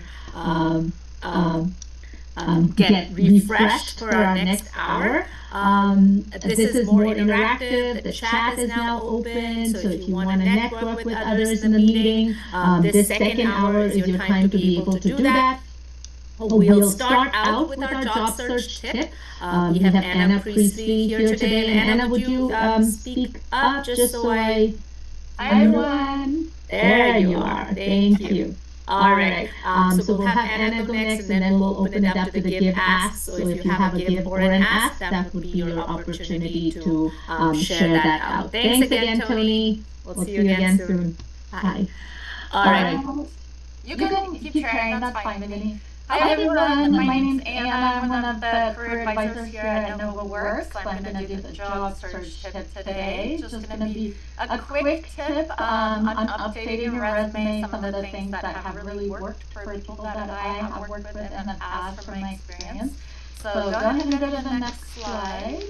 get refreshed for our next hour. This is more interactive. The chat is now open. So if you want to network with others in the meeting, this second hour is your time to be able to do that. We'll start out with our job search tip. We have Anna Priestley here today. And Anna, would you speak up just so I... Hi, everyone. There you are. Thank you. All right. So we'll have Anna go next, and then we'll open it up to the give ask. So if you have a give or an ask, that would be your opportunity to share that out. Thanks again, Tony. We'll see you again soon. Bye. All right. You can keep sharing. That's fine, Vinny. Hi, everyone. My name's Anna. I'm one of the career advisors here at Nova Works. I'm going to do the job search tip today. Just going to be a quick tip on updating your resume, some of the things that have really worked for people that I have worked with in the past from my experience. So go ahead and go to the next slide.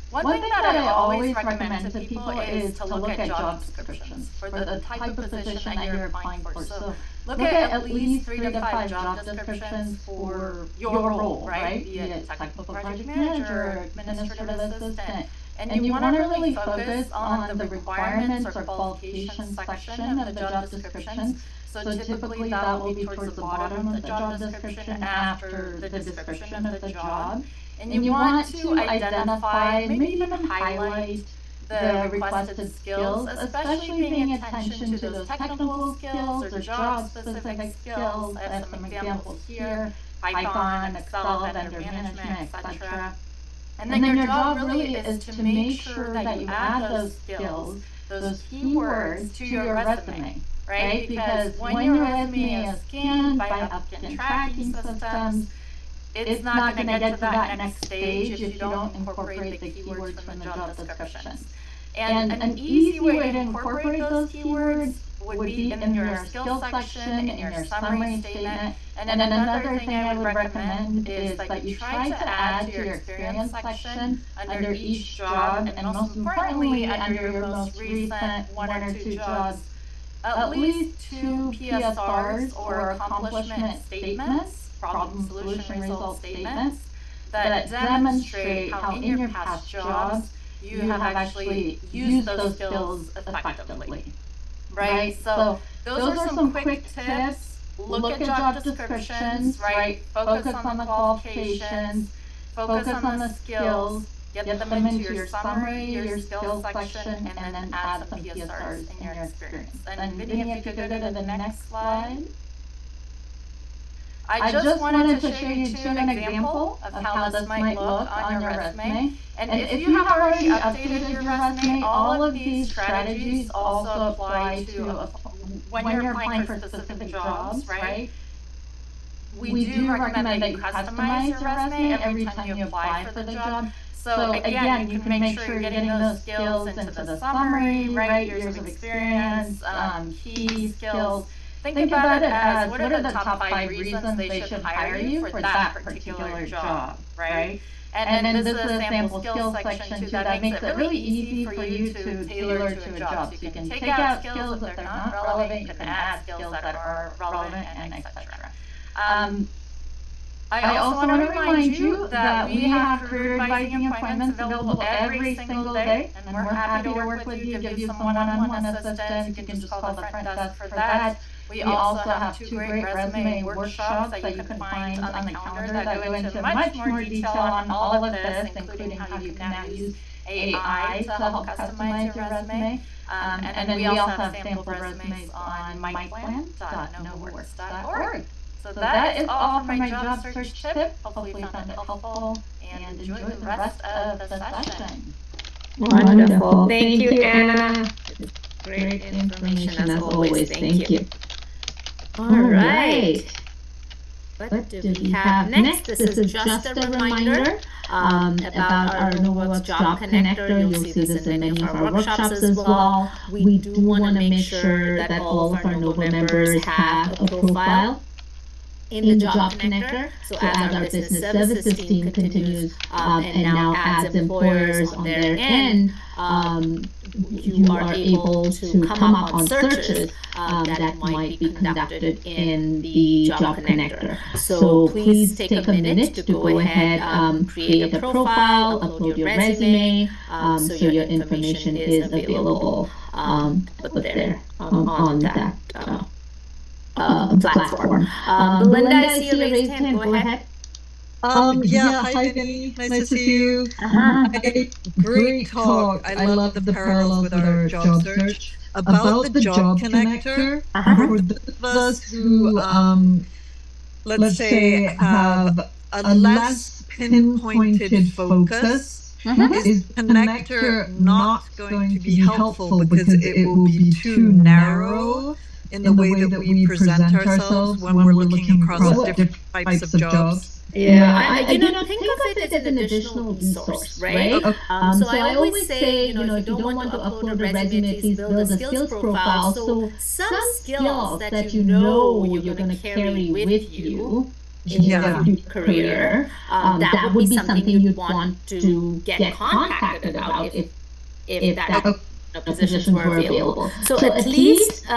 One thing that I always recommend to people is to look at job descriptions for the type of position that you're applying for. So look at least 3 to 5 job descriptions for your role, right? Be it technical project manager, administrative assistant. And you want to really focus on the requirements or qualifications section of the job descriptions. So typically that will be towards the bottom of the job description after the description of the job. And you want to identify, maybe even highlight the requested skills, especially paying attention to those technical skills or job-specific skills. I have some examples here: Python, Excel, vendor management, etc. And then your job really is to make sure that you add those skills, those keywords to your resume, right? Because when your resume is scanned by applicant tracking systems, it's not going to get to that next stage if you don't incorporate the keywords from the job descriptions. And an easy way to incorporate those keywords would be in your skills section, in your summary statement. And then another thing I would recommend is that you try to add to your experience section under each job, and most importantly, under your most recent 1 or 2 jobs, at least 2 PSRs or accomplishment statements, problem solution result statements, that demonstrate how in your past jobs you have actually used those skills effectively, right? So those are some quick tips. Look at job descriptions, right? Focus on the qualifications, focus on the skills, get them into your summary, your skills section, and then add some PSRs in your experience. And Vinny, if you could go to the next slide. I just wanted to show you an example of how this might look on your resume. And if you have already updated your resume, all of these strategies also apply to when you're applying for specific jobs, right? We do recommend that you customize your resume every time you apply for the job. So again, you can make sure you're getting those skills into the summary, right? Years of experience, key skills. Think about it as, what are the top 5 reasons they should hire you for that particular job, right? And then this is a sample skills section too that makes it really easy for you to tailor to a job. So you can take out skills if they're not relevant, you can add skills that are relevant, and etc. I also want to remind you that we have career advising appointments available every single day, and we're happy to work with you, give you some one-on-one assistance. You can just call the front desk for that. We also have 2 great resume workshops that you can find on the calendar that go into much more detail on all of this, including how you can now use AI to help customize your resume. And then we also have sample resumes on myplan.novaworks.org. So that is all for my job search tip. Hopefully you found it helpful, and enjoy the rest of the session. Wonderful. Thank you, Anna. Great information as always. Thank you. All right. What do we have next? This is just a reminder about our Nova Works Job Connector. You'll see this in many of our workshops as well. We do want to make sure that all of our Nova members have a profile. in the job connector. So as our business services team continues and now adds employers on their end, you are able to come up on searches that might be conducted in the job connector. So please take a minute to go ahead, create a profile, upload your resume, so your information is available up there on that platform. Belinda, I see a raised hand. Go ahead. Hi Vinny, nice to see you. Great talk. I love the parallels with our job search. About the job connector, for those of us who, let's say, have a less pinpointed focus, is connector not going to be helpful because it will be too narrow in the way that we present ourselves when we're looking across different types of jobs? Yeah, think of it as an additional resource, right? Okay. So I always say, if you don't want to upload a resume, please build a skills profile. So some skills that you're going to carry with you in your career, that would be something you'd want to get contacted about if that positions were available. So at least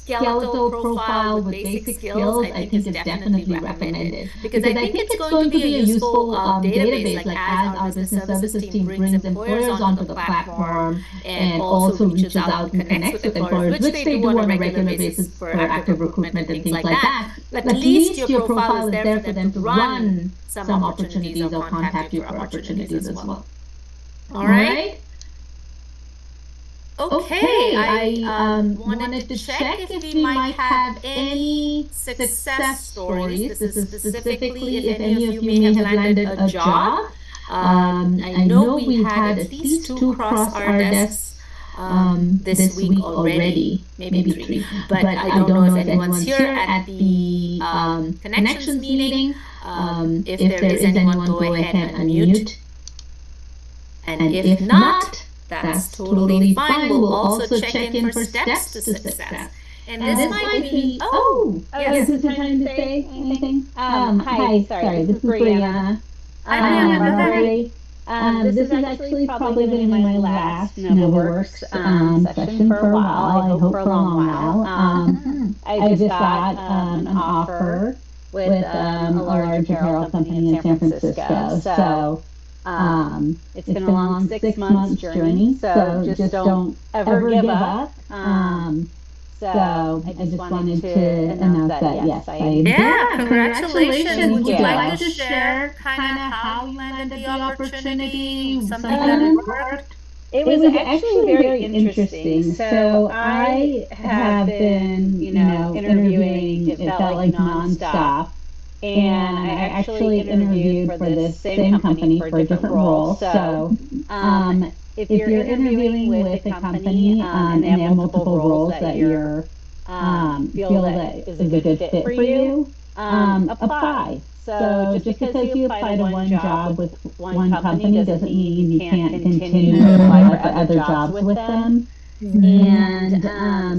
skeletal profile with basic skills, I think is definitely recommended because I think it's going to be a useful database, like as our business services team brings employers onto the platform and also reaches out and connects with employers, which they do on a regular basis for active recruitment and things like that. But at least your profile is there for them to run some opportunities or contact you for opportunities as well. All right. Okay, I wanted to check if we might have any success stories. This is specifically if any of you may have landed a job. I know we had at least 2 cross our desks this week already, maybe 3. But I don't know if anyone's here at the connections meeting. If there is anyone, go ahead and unmute. And if not, that's totally fine. We'll also check in for steps to success. And this might be, yes. Is it time to say anything? Hi, sorry, this is Brianna. Hi, Brianna. This is actually probably going to be my last NovaWorks session for a while. I hope for a long while. I just got an offer with a large apparel company in San Francisco. So it's been a long 6 months journey, so just don't ever give up. So I just wanted to announce that, yes, I did. Yeah, congratulations. Would you like to share kind of how you landed the opportunity, something that worked? It was actually very interesting. So I have been, interviewing, it felt like nonstop. And I actually interviewed for this same company for a different role. So if you're interviewing with a company and they have multiple roles that you feel that is a good fit for you, apply. So just because you apply to one job with one company doesn't mean you can't continue to apply for other jobs with them. And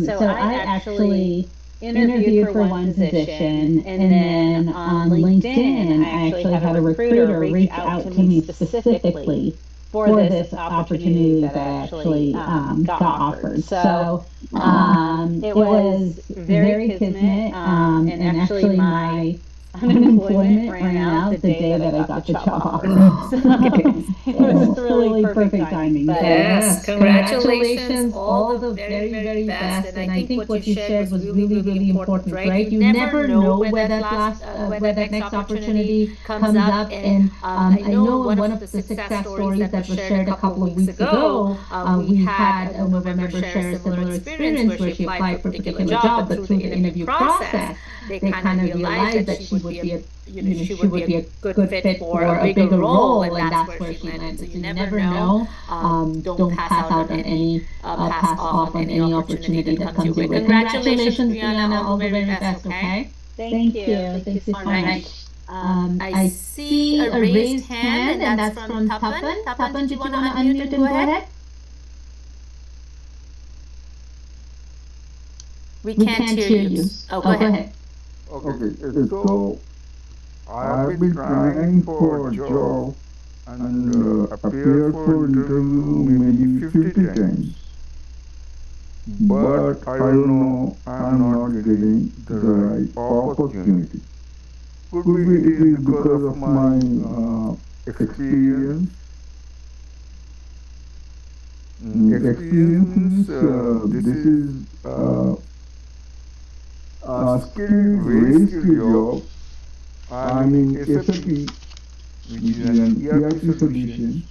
so I actually interviewed for one position, and then on LinkedIn, I actually had a recruiter reach out to me specifically for this opportunity that I actually got offered. So it was very kismet, and actually my unemployment ran out the day that I got the job. So it was really perfect timing. Yes, congratulations, all the very, very best. And I think what you shared was really, really important, right? You never know where that next opportunity comes up. And I know one of the success stories that was shared a couple of weeks ago, we had a member share a similar experience where she applied for a particular job, but through the interview process, they kind of realized that she would be a good fit for a bigger role, and that's where she landed. So you never know. Don't pass off on any opportunity that comes your way. Congratulations, Brianna. All the very best. Okay. Thank you. Thank you so much. I see a raised hand, and that's from Tapan. Tapan, do you want to unmute and go ahead? We can't hear you. Oh, go ahead. Okay, so I've been trying for a job and appeared for interview maybe 50 times. But I don't know, I'm not getting the right opportunity. Could be it is because of my experience. Experience, this is a skill, very skilled job. I mean, SAP, which is an ERP solution.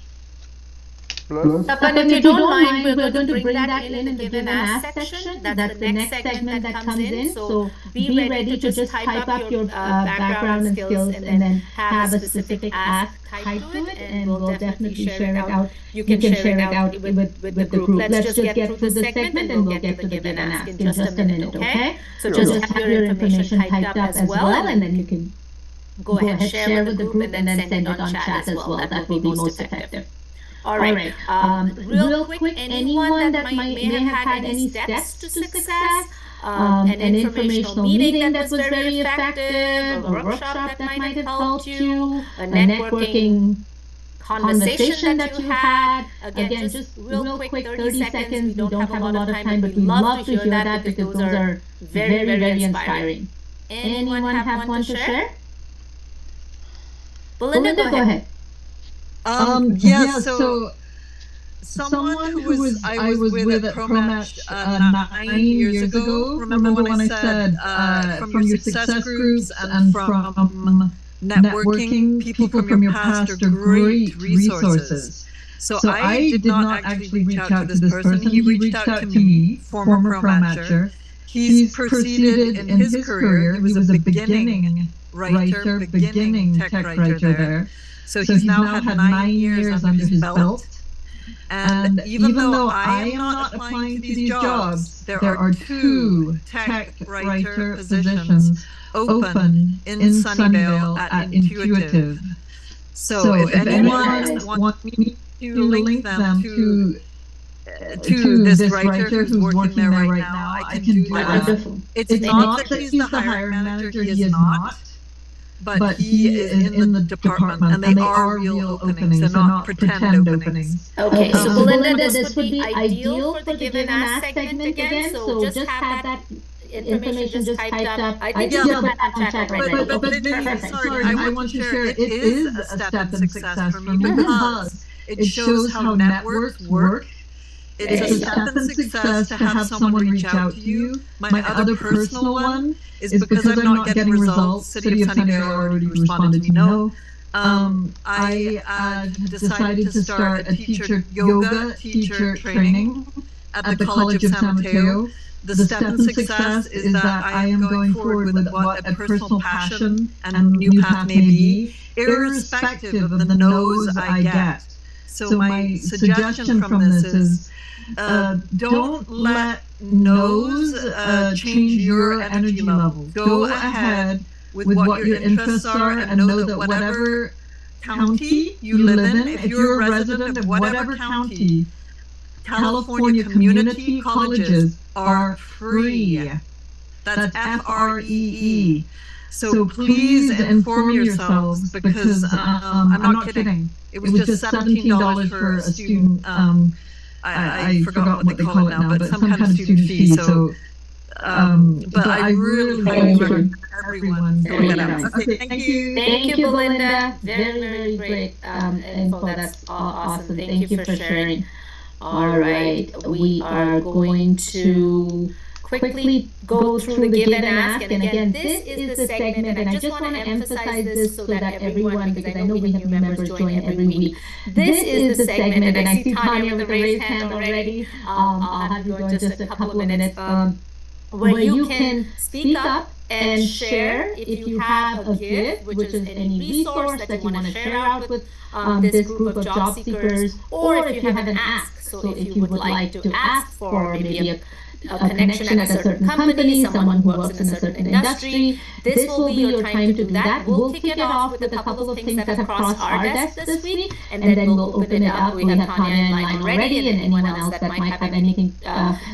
Plus, Tapan, if you don't mind, we're going to bring that in the give and ask section. That's the next segment that comes in. So be ready to just type up your background and skills and then have a specific ask tied to it, and we'll definitely share it out. You can share it out with the group. Let's just get through the segment and we'll get to the give and ask in just a minute, okay? So just have your information typed up as well, and then you can go ahead, share with the group, and then send it on chat as well. That will be most effective. All right. Real quick, anyone that may have had any steps to success, an informational meeting that was very effective, a workshop that might have helped you, a networking conversation that you had. Again, just real quick, 30 seconds. We don't have a lot of time, but we love to hear that because those are very, very inspiring. Anyone have one to share? Belinda, go ahead. So someone who was I was with at ProMatch 9 years ago. Remember when I said from your success groups and from networking, people from your past are great resources. So I did not actually reach out to this person. He reached out to me, former ProMatcher. He's proceeded in his career. He was a beginning writer, beginning tech writer there. So he's now had 9 years under his belt. And even though I am not applying to these jobs, there are 2 tech writer positions open in Sunnyvale at Intuitive. So if anyone wants me to link them to this writer who's working there right now, I can do that. It's not that he's the hiring manager, he is not. But he is in the department, and they are real openings. They're not pretend openings. Okay, so Belinda, this would be ideal for the give and ask segment again. So just have that information just typed up. I think you put that on chat right now. But sorry, I want to share. It is a step in success for me because it shows how networks work. It's a step in success to have someone reach out to you. My other personal one is because I'm not getting results. City of Sunnyvale already responded to me no. I decided to start a yoga teacher training at the College of San Mateo. The step in success is that I am going forward with what a personal passion and new path may be, irrespective of the no's I get. So my suggestion from this is don't let no's change your energy level. Go ahead with what your interests are and know that whatever county you live in, if you're a resident of whatever county, California community colleges are free. That's FREE. So please inform yourselves because I'm not kidding. It was just $17 for a student. I forgot what they call it now, but some kind of student fee. So, but I really recommend everyone go get out. Okay, thank you. Thank you, Belinda. Very, very great info. That's awesome. Thank you for sharing. All right, we are going to quickly go through the give and ask. And again, this is the segment, and I just want to emphasize this so that everyone, because I know we have new members join every week. This is the segment, and I see Tanya with a raised hand already. I'll have you go in just a couple of minutes, where you can speak up and share if you have a gift, which is any resource that you want to share out with this group of job seekers, or if you have an ask. So if you would like to ask for maybe a connection at a certain company, someone who works in a certain industry, this will be your time to do that. We'll kick it off with a couple of things that have crossed our desk this week, and then we'll open it up. We have Tanya in line already, and anyone else that might have anything,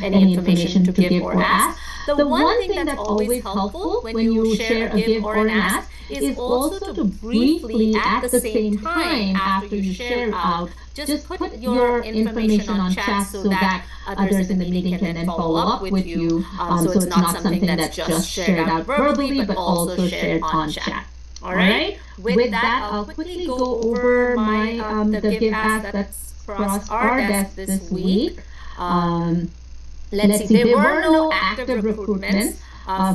any information to give or ask. The one thing that's always helpful when you share a give or an ask is also to briefly, at the same time after you share out, just put your information on chat so that others in the meeting can then follow up with you. So it's not something that's just shared out verbally, but also shared on chat. All right. With that, I'll quickly go over my the give ask that's crossed our desk this week. Let's see, there were no active recruitments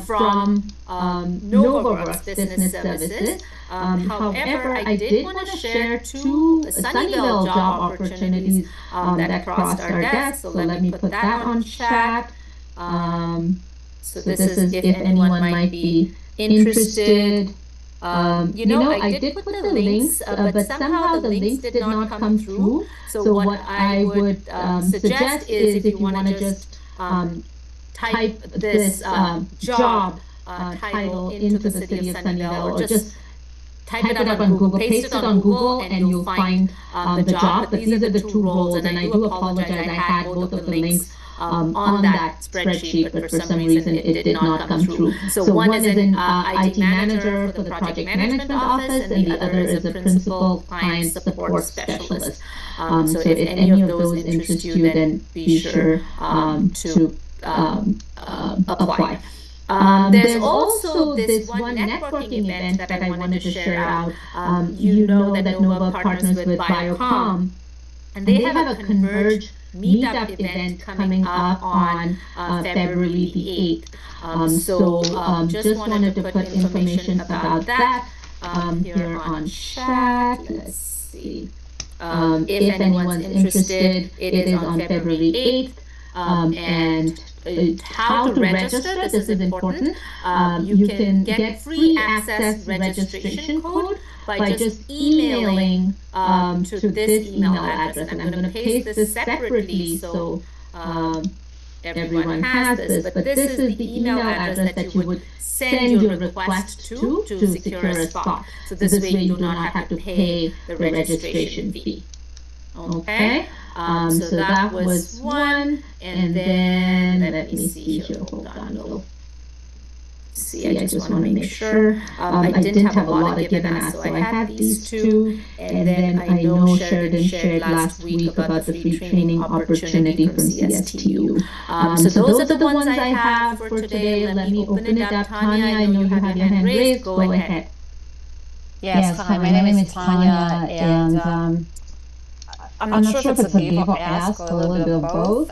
from NovaWorks Business Services. However, I did want to share two Sunnyvale job opportunities that crossed our desk. So let me put that on chat. So this is if anyone might be interested. I did put the links, but somehow the links did not come through. So what I would suggest is if you want to just type this job title into the city of Sunnyvale, or just type it up on Google, paste it on Google, and you'll find the job. But these are the two roles, and I do apologize. I had both of the links on that spreadsheet, but for some reason it did not come through. So one is an IT manager for the project management office, and the other is a principal client support specialist. So if any of those interest you, then be sure to apply. There's also this one networking event that I wanted to share out. You know that Nova partners with Biocom, and they have a Converge meetup event coming up on February the 8th. So just wanted to put information about that here on chat. Let's see. If anyone's interested, it is on February 8th. And how to register, this is important. You can get free access registration code by just emailing to this email address. And I'm going to paste this separately so everyone has this. But this is the email address that you would send your request to secure a spot. So this way you do not have to pay the registration fee. Okay, so that was one, and then let me see here. Hold on, we'll see. I just want to make sure. I didn't have a lot of give and ask, so I had these two, and then I know Sheridan shared last week about the free training opportunity from CSTU. So those are the ones I have for today. Let me open it up. Tanya, I know you have your hand raised. Go ahead. Yes, hi, my name is Tanya, and I'm not sure if it's a give or ask or a little bit of both,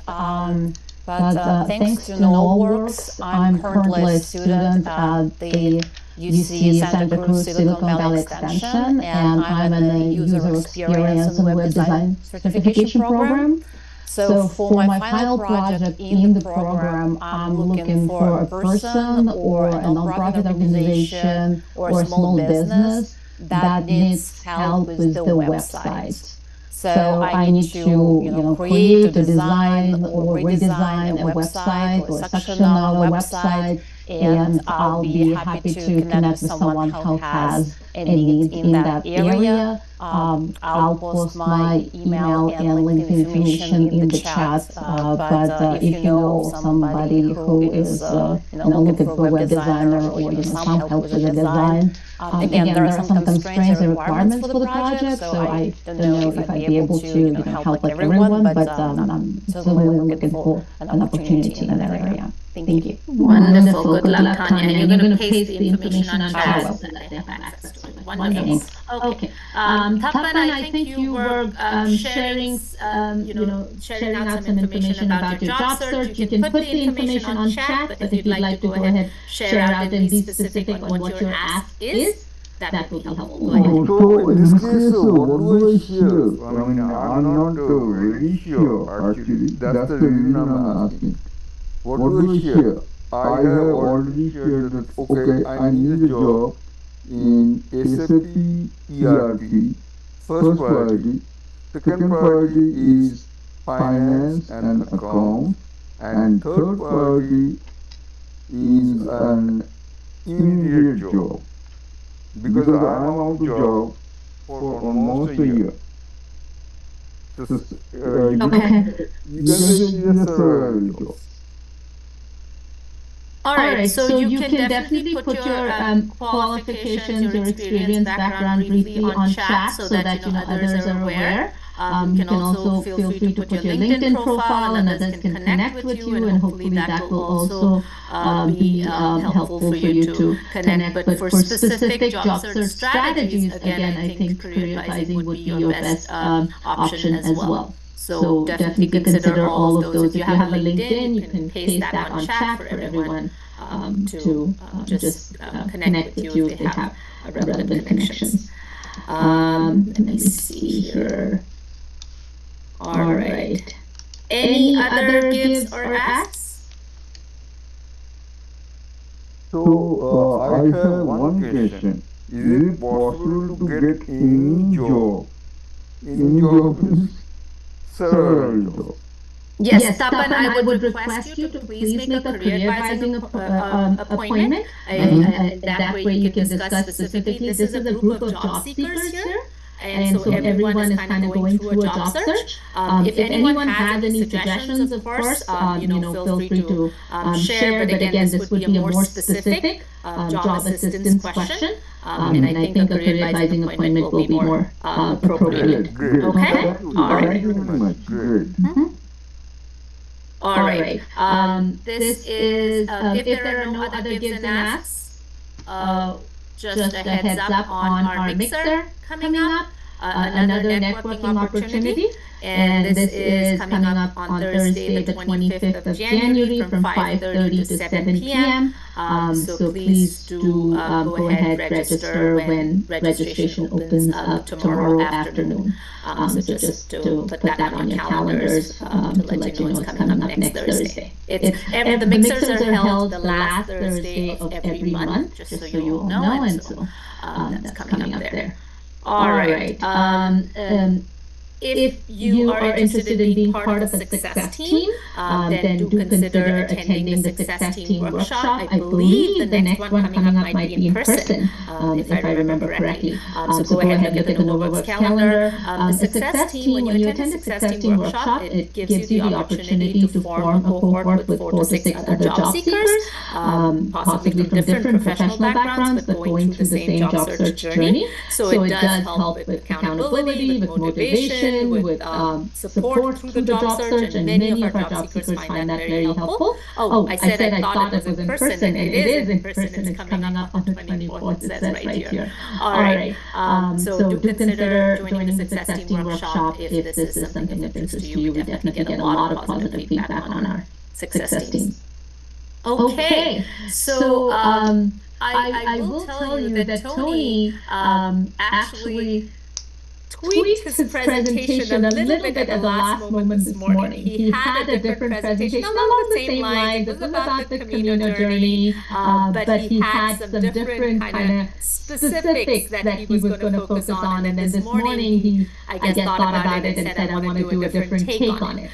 but thanks to NovaWorks, I'm currently a student at the UC Santa Cruz Silicon Valley Extension, and I'm in the User Experience and Web Design Certification Program. So for my final project in the program, I'm looking for a person or a nonprofit organization or a small business that needs help with the website. So I need to, create or design or redesign a website or a section of a website, and I'll be happy to connect with someone who has a need in that area. I'll post my email and LinkedIn information in the chat, but if you know somebody who is looking for a web designer or some help with the design, again, there are some constraints and requirements for the project, so I don't know if I'd be able to help like everyone, but I'm certainly looking for an opportunity in that area. Thank you. Wonderful. Good luck, Tanya. And you're going to paste the information on chat so that they have access to it. Wonderful. Okay. Tapan, I think you were sharing out some information about your job search. You can put the information on chat, but if you'd like to go ahead, share out and be specific on what your ask is, that will be helpful. Go ahead. So in this case, what do I share? I mean, I'm not very sure actually. That's the reason I'm asking. What do I share? I have already shared that, okay, I need a job in SAP ERP, first priority. Second priority is finance and account. And third priority is an immediate job. Because I'm out of job for almost a year. You can say it's a survival job. All right, so you can definitely put your qualifications, your experience, background briefly on chat so that others are aware. You can also feel free to put your LinkedIn profile, and others can connect with you, and hopefully that will also be helpful for you to connect. But for specific job search strategies, again, I think career advising would be your best option as well. So definitely consider all of those. If you have a LinkedIn, you can paste that on chat for everyone to just connect with you if they have relevant connections. Let me see here. All right. Any other gives or asks? So, I have one question. Is it possible to get any job? Any job means several jobs. Yes, Tapan, I would request you to please make a career advising appointment. That way you can discuss specifically. This is a group of job seekers here. And so everyone is kind of going through a job search. If anyone has any suggestions, of course, feel free to share. But again, this would be a more specific job assistance question. And I think a career advising appointment will be more appropriate. Great. Okay? All right. Thank you very much. Great. All right. This is, if there are no other gives and asks, just a heads up on our mixer coming up, another networking opportunity. And this is coming up on Thursday, the 25th of January from 5:30 to 7 p.m. So please do go ahead, register when registration opens up tomorrow afternoon. So just to put that on your calendars to let you know it's coming up next Thursday. The mixers are held the last Thursday of every month, just so you all know, and so that's coming up there. All right. If you are interested in being part of a success team, then do consider attending the success team workshop. I believe the next one coming up might be in person, if I remember correctly. So go ahead and look at the NovaWorks calendar. A success team, when you attend a success team workshop, it gives you the opportunity to form a cohort with 4 to 6 other job seekers, possibly from different professional backgrounds, but going through the same job search journey. So it does help with accountability, with motivation, with support through the job search, and many of our job seekers find that very helpful. Oh, I said I thought it was in person, and it is in person. It's coming up on the 24th, it says right here. All right. So do consider joining the success team workshop if this is something of interest to you. We definitely get a lot of positive feedback on our success teams. Okay, so I will tell you that Tony actually tweaked his presentation a little bit at the last moment this morning. He had a different presentation along the same lines. It was about the Camino journey, but he had some different kind of specifics that he was going to focus on. And then this morning he, I guess, thought about it and said, I want to do a different take on it.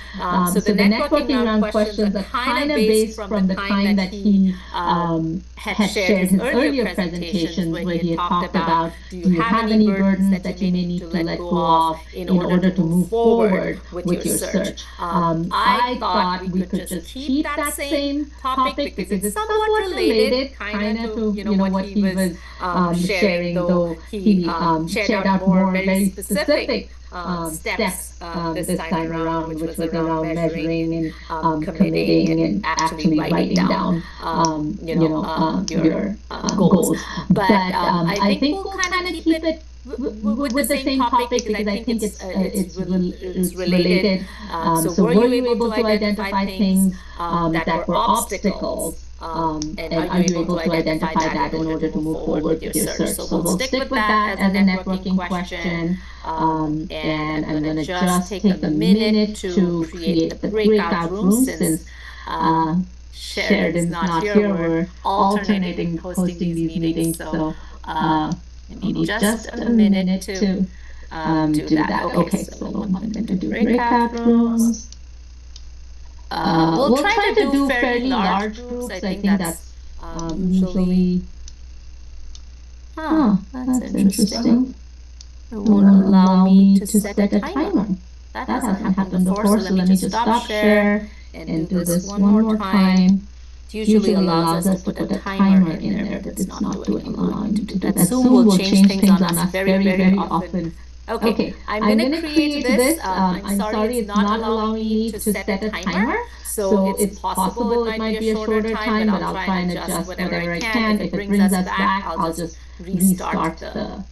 So the networking round questions are kind of based from the time that he had shared his earlier presentations, where he had talked about, do you have any burdens that you may need to let go of in order to move forward with your search. I thought we could just keep that same topic because it's somewhat related kind of to what he was sharing, though he shared out more very specific steps this time around, which was around measuring and committing and actually writing down your goals. But I think we'll kind of keep it with the same topic because I think it's related. So were you able to identify things that were obstacles? And are you able to identify that in order to move forward with your search? So we'll stick with that as a networking question. And I'm going to just take a minute to create the breakout room since Sheridan's not here. We're alternating hosting these meetings. So I need just a minute to do that. Okay, so I'm going to do breakout rooms. We'll try to do fairly large groups. I think that's usually... that's interesting. It won't allow me to set a timer. That hasn't happened before, so let me just stop share and do this one more time. It usually allows us to put a timer in there, but it's not allowing me to do that. Zoom will change things on us very, very often. Okay, I'm gonna create this. I'm sorry, it's not allowing me to set a timer. So it's possible it might be a shorter time, but I'll try and adjust whatever I can. If it brings us back, I'll just restart the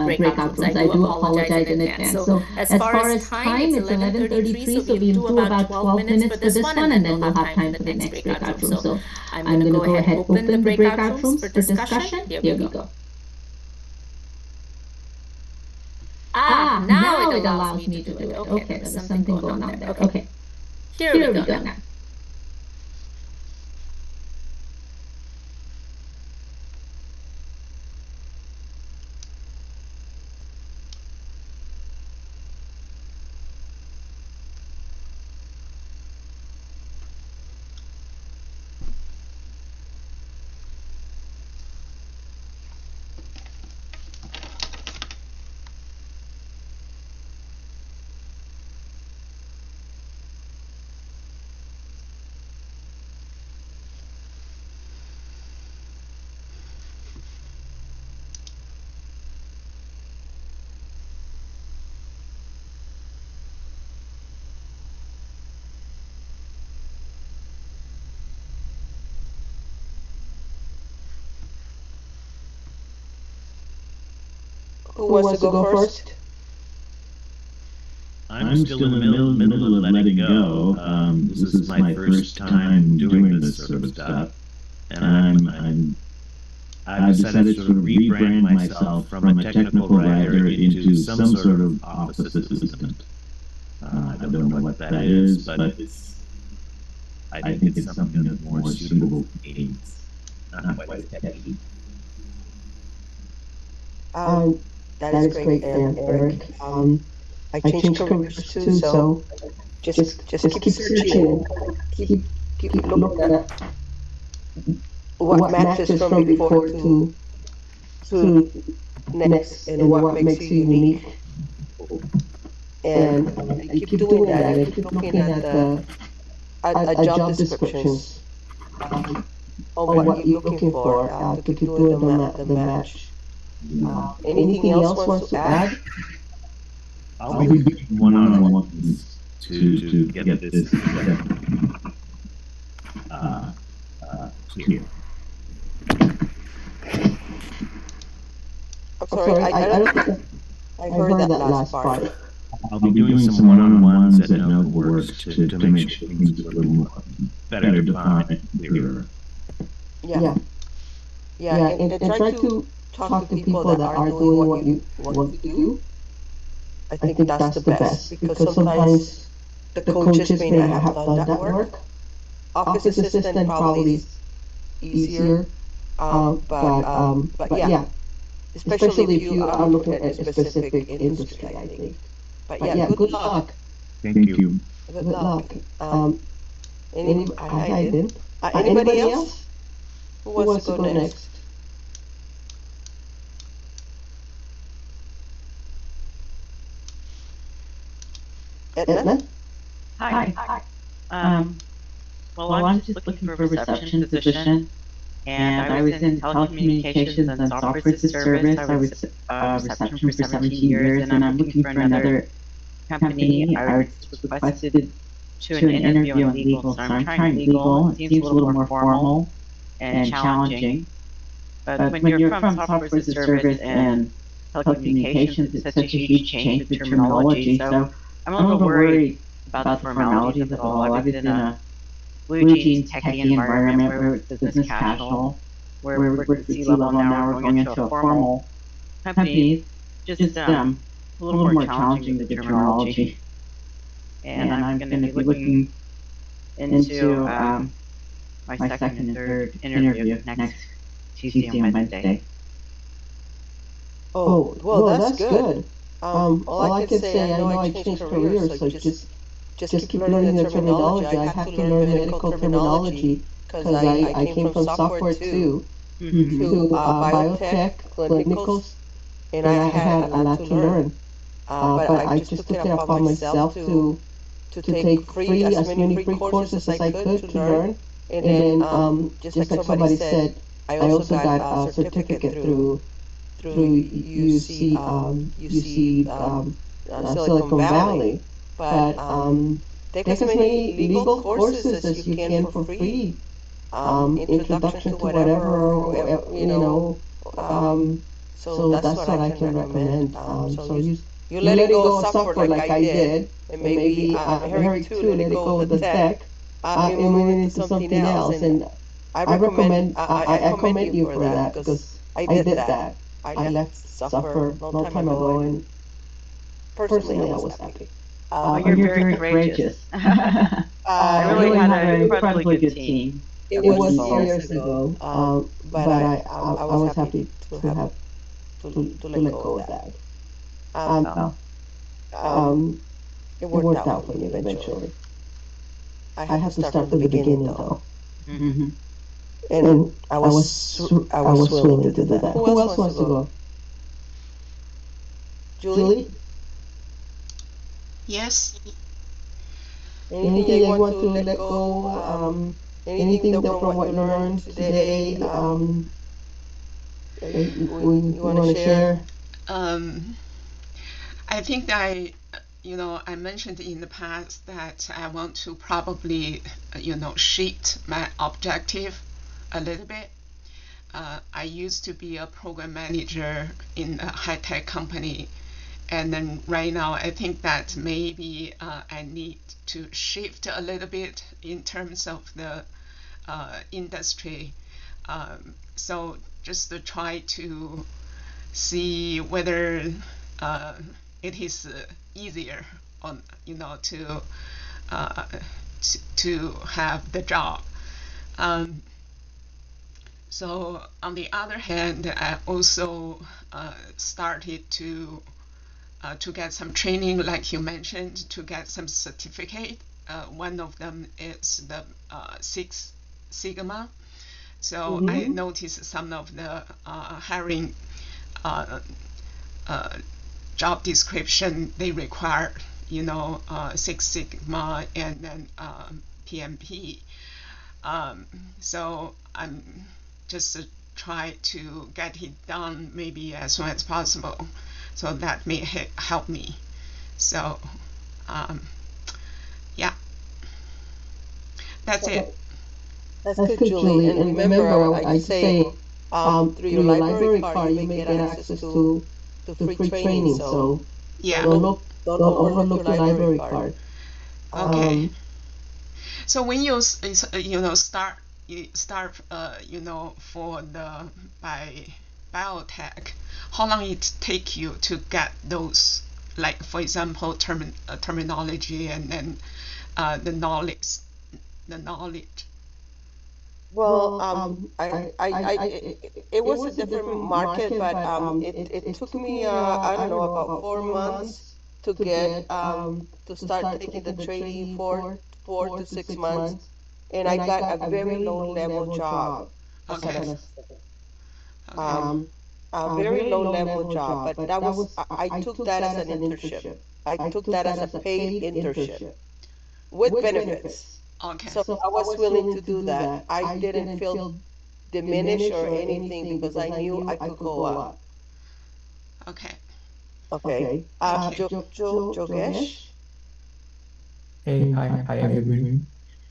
breakout rooms. I do apologize in advance. So as far as time, it's 11:33, so we'll do about 12 minutes for this one, and then we'll have time for the next breakout room. So I'm gonna go ahead, open the breakout rooms for discussion. Here we go. Now it allows me to do it. Okay, there's something going on there. Okay, here we go now. Who wants to go first? I'm still in the middle of letting go. This is my first time doing this sort of stuff, and I've decided to sort of rebrand myself from a technical writer into some sort of office assistant. I don't know what that is, but I think it's something that's more suitable for me. Not quite techy. That is great, Eric. I changed careers too, so just keep searching, keep looking at what matches from before to next, and what makes you unique. And I keep doing that. I keep looking at job descriptions on what you're looking for to keep doing the match. Anything else wants to add? I'll be doing one-on-ones to get this clear. I'm sorry, I don't think I heard that last part. I'll be doing some one-on-ones at NovaWorks to make sure things are a little more better defined, clearer. Yeah, and try to talk to people that are doing what you want to do. I think that's the best, because sometimes the coaches may not have done that work. Office assistant probably is easier, but yeah, especially if you are looking at a specific industry, I think. But yeah, good luck. Thank you. Good luck. Anybody else? Who wants to go next? Edna? Hi. Well, I'm just looking for a reception position, and I was in telecommunications and software as a service. I was reception for 17 years, and I'm looking for another company. I was requested to an interview in legal, so I'm trying legal. It seems a little more formal and challenging. But when you're from software as a service and telecommunications, it's such a huge change with terminology. So I'm a little worried about the formalities of it all. I was in a blue jeans techie environment where it was business casual, where we worked at C-level, now we're going into a formal company. Just a little more challenging, the terminology. And I'm going to be looking into my second and third interview next Tuesday and Wednesday. Oh, well, that's good. All I can say, I know I changed careers, so just keep learning the terminology. I have to learn medical terminology because I came from software too, to biotech, clinicals, and I had a lot to learn. But I just took it upon myself to take as many free courses as I could to learn And then, just like somebody said, I also got a certificate through Silicon Valley. But take as many legal courses as you can for free. Introduction to whatever, so that's what I can recommend. So you let it go of software like I did, and maybe Eric too, let it go of the tech, and move into something else. And I commend you for that because I did that. I left software a long time ago, and personally I was happy. You're very courageous. I really had an incredibly good team. It was years ago, but I was happy to have to let go of that. It worked out for me eventually. I had to start from the beginning though, Mm-hmm. and I was willing to do that. Who else wants to go? Julie? Yes. Anything that you want to let go? Anything that from what you learned today? You want to share? I think that I mentioned in the past that I want to probably, shift my objective a little bit. I used to be a program manager in a high-tech company, and then right now I think that maybe I need to shift a little bit in terms of the industry. So just to try to see whether it is easier on to have the job. So on the other hand, I also started to get some training, like you mentioned, to get some certificate. One of them is the Six Sigma. So I noticed some of the hiring job description, they require Six Sigma and then PMP. So I'm just try to get it done maybe as soon as possible. So that may help me. So yeah, that's it. That's good, Julie. And remember, I say through your library card, you may get access to free training. So yeah, don't overlook your library card. Okay. So when you start for the biotech, how long it take you to get those, like for example terminology and then the knowledge. Well, it was a different market, but it took me I don't know, about 4 months to get to start taking the training, 4 to 6 months, and I got a very low level job as an Okay. assistant. Okay. A very low level job, but that was I took that as an internship. I took that as a paid internship with benefits. Okay. So I was willing to do that. I didn't feel diminished or anything because I knew I could go up. Okay. Okay. Thank you. Jogesh? Hi everybody.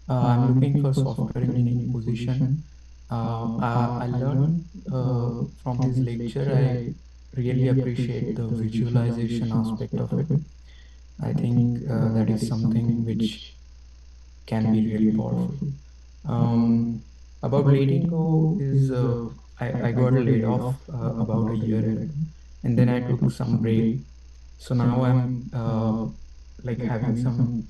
I'm looking for software engineering position. I learned from this lecture. I really appreciate the visualization aspect of it. I think that is something which can be really powerful. About letting go is I got laid off about a year ago, and then I took some break. So now I'm like having some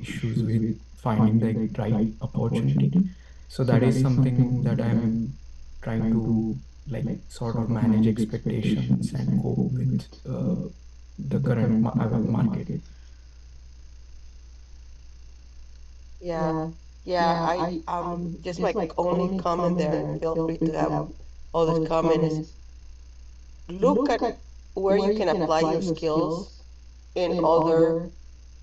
issues with finding the right opportunity. So that is something that I'm trying to like sort of manage expectations and cope with the current market. Yeah. Yeah, I just my only comment there, and feel free to have others comment, is look at where you can apply your skills in other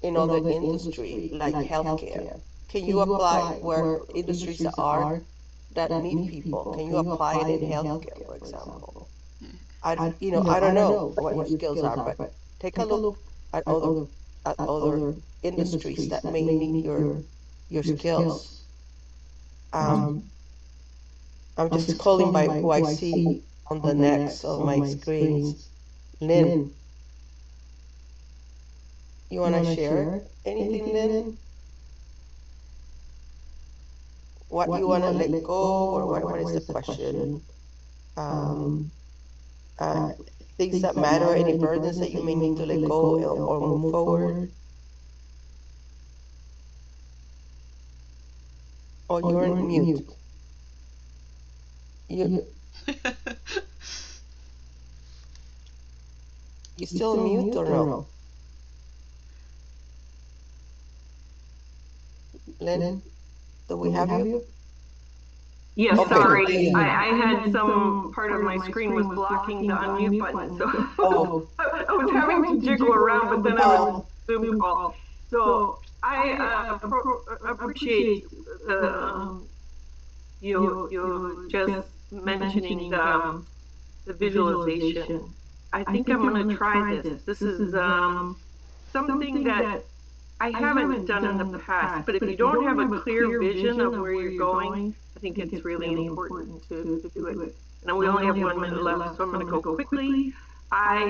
industry like healthcare. can you apply where industries are that need people? Can you apply it in healthcare, for example? I don't know what your skills are, but take a look at other industries that may need your skills. I'm just calling by who I see on the next of my screens. Lynn, you want to share anything, Lynn? What you want to let go, or what is the question? Uh, Things that matter, any burdens that you may need to let go or move forward? Or you're on mute. You still mute or no? Lynn, do we have you? Yes, Okay. sorry. I had some part of my screen was blocking the unmute button, so I was having to jiggle around, but then I was Zoom call. So I appreciate you just mentioning the visualization. I think I'm going to try this. This is something that I haven't done in the past, but if you don't have a clear vision of where you're going, I think it's really important to do it. And we only have 1 minute left, so I'm going to go quickly. At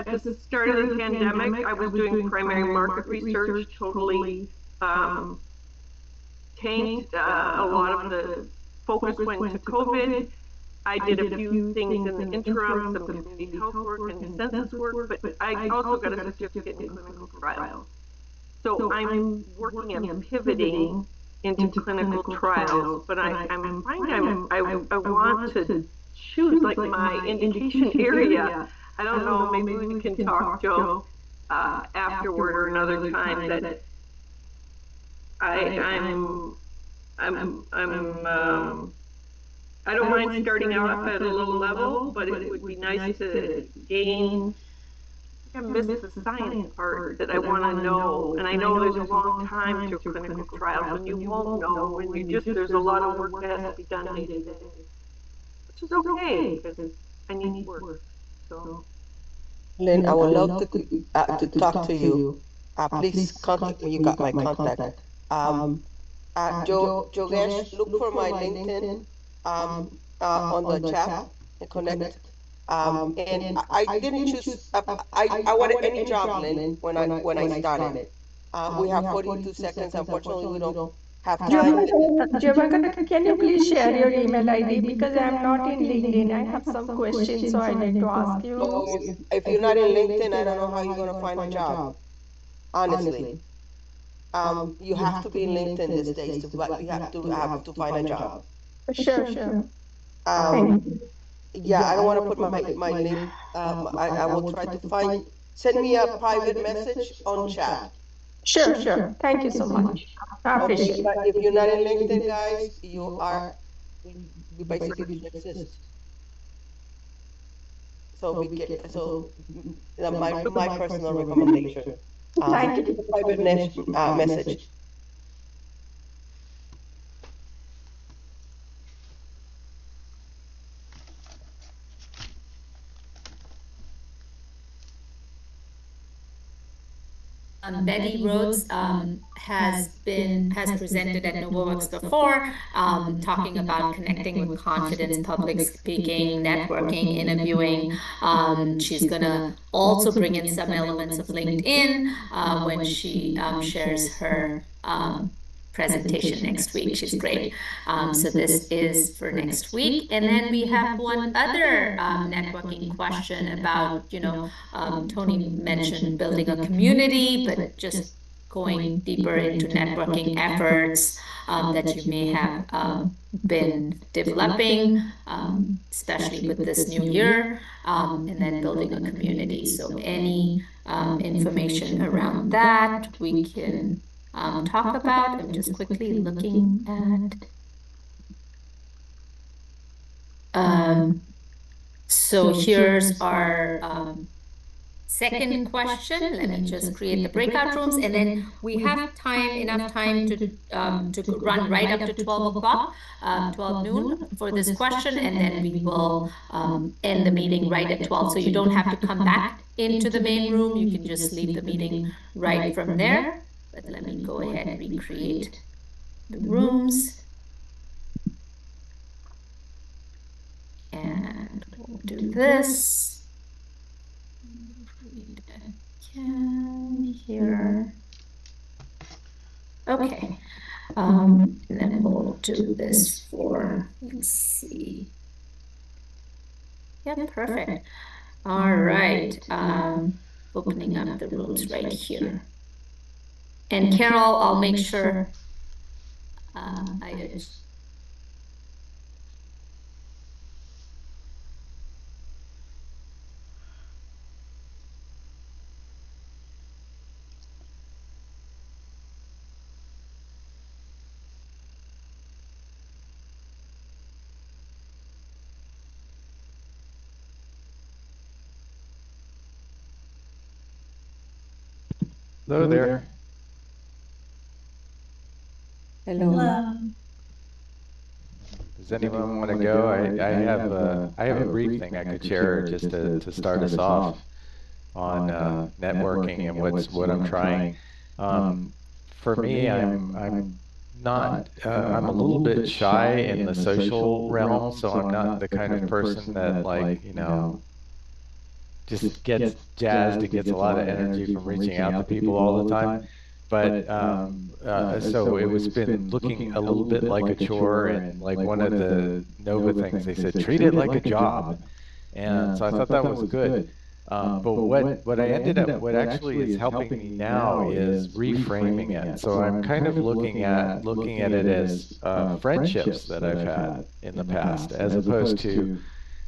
the start of the pandemic, I was doing primary market research, totally tanked. A lot of the focus went to COVID. I did a few things in the interim, some community health work and census work, but I also got a certificate in clinical trials. So I'm working and pivoting into clinical trials, but I'm finding I want to choose like my indication area. I don't know, maybe we can talk, Joe, afterward or another time, that I don't mind starting out at a low level, but it would be nice to gain. I missed the science part that I want to know, and I know there's a long time through clinical trials, and you won't know, and there's a lot of work that has to be done day to day, which is okay because I need work. So, Lynn, I would love to talk to you. Please contact me. You got my contact. Jogesh, look for my LinkedIn on the chat and connect. And I didn't choose. I wanted any job, Lynn, when I started. We have 42 seconds. Unfortunately, we don't have time. Giovanna, can you please share your email ID, because I'm not in LinkedIn. I have some questions, so I need to ask you. So if you're not in LinkedIn, I don't know how you're gonna find a job. Honestly, you have to be in LinkedIn these days you have to find a job. Sure. Yeah, I don't want to put my link. I will try to find. Send me a private message on chat. Sure. Thank you so much. I appreciate it. But if you're not in LinkedIn, guys, you basically don't exist. So my personal recommendation. Thank you. Private message. Betty Rhodes has presented at NovoWorks before, talking about connecting with confidence, public speaking, networking, interviewing. She's gonna also bring in some elements of LinkedIn when she shares her presentation next week. She's great. So this is for next week. And then we have one other networking question about, Tony mentioned building a community, but just going deeper into networking efforts that you may have been developing, especially with this new year, and then building a community. So any information around that we can talk about. I'm just quickly looking at. So here's our second question, let me just create the breakout rooms, and then we have enough time to run right up to 12 o'clock, 12 noon for this question, and then we will end the meeting right at 12. So you don't have to come back into the main room. You can just leave the meeting right from there. But let me go ahead and recreate the rooms. And we'll do this. Here. Okay. And then we'll do this for, let's see. Yeah, perfect. All right. Opening up the rooms right here. And Carol, I'll make sure I Hello there. Hello. Does anyone want to go? I have a brief thing I could share just to start us off on networking and what I'm trying. For me, I'm not I'm a little bit shy in the social realm, so I'm not the kind of person that, like, you know, just gets jazzed and gets a lot of energy from reaching out to people all the time. But so it was been looking a little bit like a chore, and like one of the NOVA things, they said, treat it like a job. And so I thought that was good. But what I ended up, what actually is helping me now is reframing it. So I'm kind of looking at it as friendships that I've had in the past, as opposed to,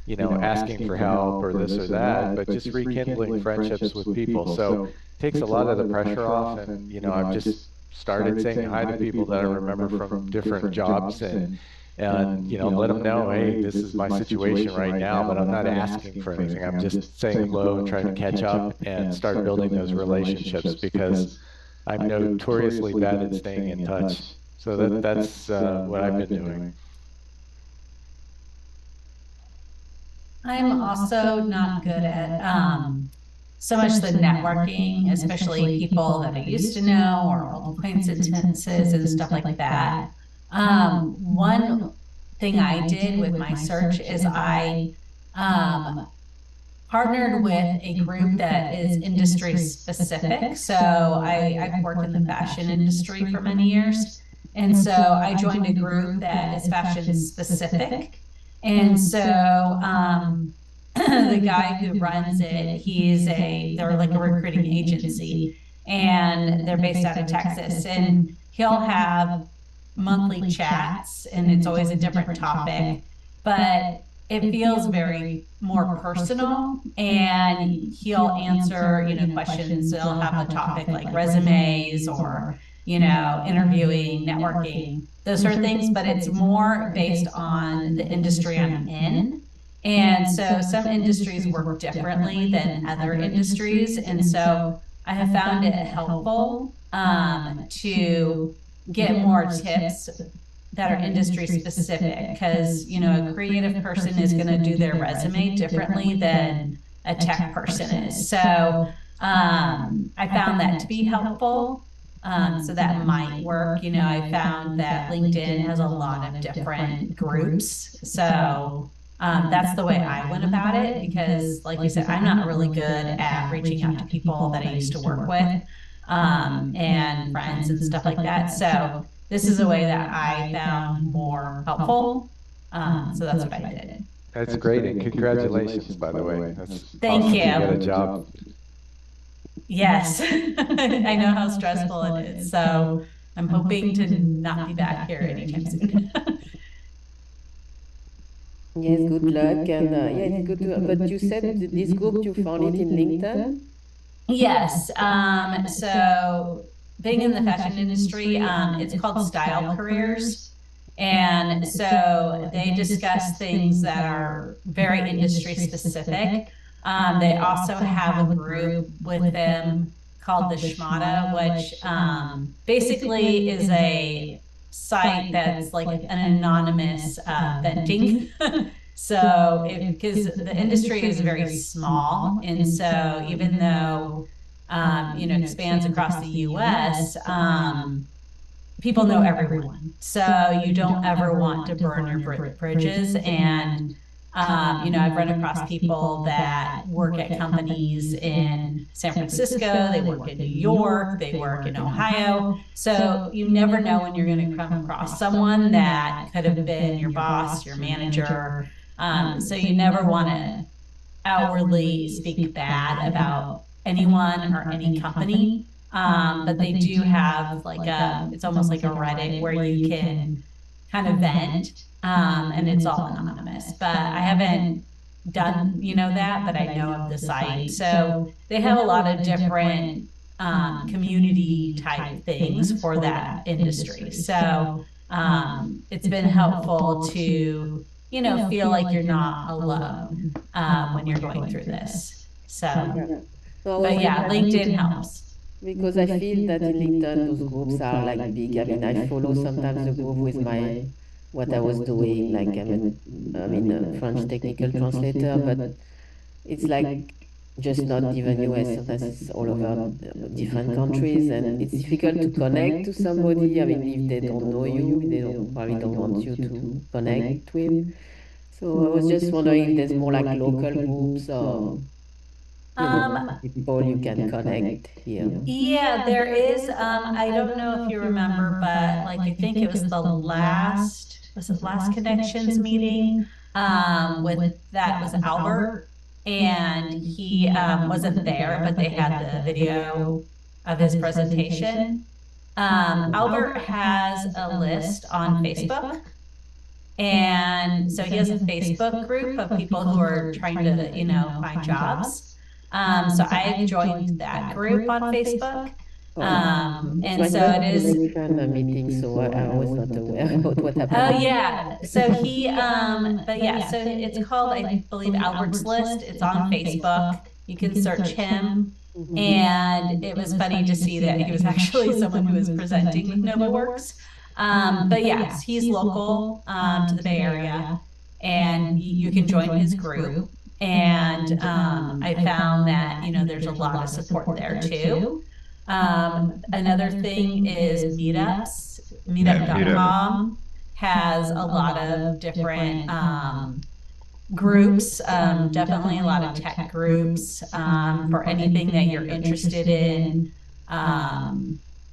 you know, asking for help or this or that, but just rekindling friendships with people. So it takes a lot of the pressure off, and, you know, I've just started saying hi to people that I remember from different jobs, and you know, let them know, hey, this is my situation right now, but I'm not asking for anything. I'm just saying hello and trying to catch up and start building those relationships, because I'm notoriously bad at staying in touch. So that's what I've been doing. I'm also not good at so much the networking, especially people that I used to know or old acquaintances and stuff like that. One thing I did with my search is I partnered with a group that is industry specific. So I've worked in the fashion industry for many years. And so I joined a group that is fashion specific. And so the guy who runs it, they're like a recruiting agency, and they're based out of Texas, and he'll have monthly chats, and it's always a different topic, but it feels very more personal, and he'll answer, you know, questions. So he'll have a topic like resumes or, you know, interviewing, networking, those sort of things, but it's more based on the industry I'm in. And so some industries work differently than other industries. And so I have found it helpful to get more tips that are industry specific, because, you know, a creative person is going to do their resume differently than a tech person is. So I found that to be helpful. So that might work. You know, I found that LinkedIn has a lot of different groups. So that's the way I went about it, because, like you said, I'm not really good at reaching out to people that I used to work with and friends and stuff like that. So this is a way that I found more helpful. So that's what I did. That's great, and congratulations, by the way. Thank you. You got a job. Yes, I know how stressful it is. So I'm hoping to not be back here anytime soon. Yes, good luck, and yeah, it's good to. But you said this group, you found it in LinkedIn? Yes. So being in the fashion industry, it's called Style Careers. And so they discuss things that are very industry specific. They also have a group with them called the Schmata, which basically is a site that's like an anonymous venting. So, because the industry is very small, and so even though it spans across the U.S., people know everyone. So you don't ever want to burn your bridges. And I've run across people that work at companies in San Francisco, they work in New York, they work in Ohio. So you never know when you're going to come across someone that could have been your boss, your manager. So you never want to outwardly speak bad about anyone or any company. But they do have like it's almost like a Reddit where you can kind of vent, and it's all anonymous. But I haven't done, that, but I know of the site. So they have a lot of different community type things for that industry. So it's been helpful to, feel like you're not alone when you're going through this. So, but yeah, LinkedIn helps. Because I feel that in LinkedIn those groups are like big. I mean, I follow sometimes the group with my what I was doing, like I'm a French technical translator, but it's like just not even US. Sometimes it's all over different countries, and it's difficult to connect to somebody. I mean, if they don't know you, they probably don't want you to connect with. So I was just wondering if there's more like local groups or people you can connect here. Yeah, there is. I don't know if you remember, but like I think it was the last connections meeting with that was Albert, and he wasn't there, but they had the video of his presentation. Albert has a list on Facebook. And so he has a Facebook group of people who are trying to, find jobs. So I've joined that group on Facebook. And so it is meeting, so I was not aware about what happened. Oh yeah. So but yeah, so it's called, I believe, Albert's List. It's on Facebook. You can search him. And it was funny to see that he was actually someone who was presenting with NovaWorks. But yes, he's local to the Bay Area, and you can join his group. And I found that, there's a lot of support there too. Another thing is meetups. Meetup.com has a lot of different groups, definitely a lot of tech groups for anything that you're interested in.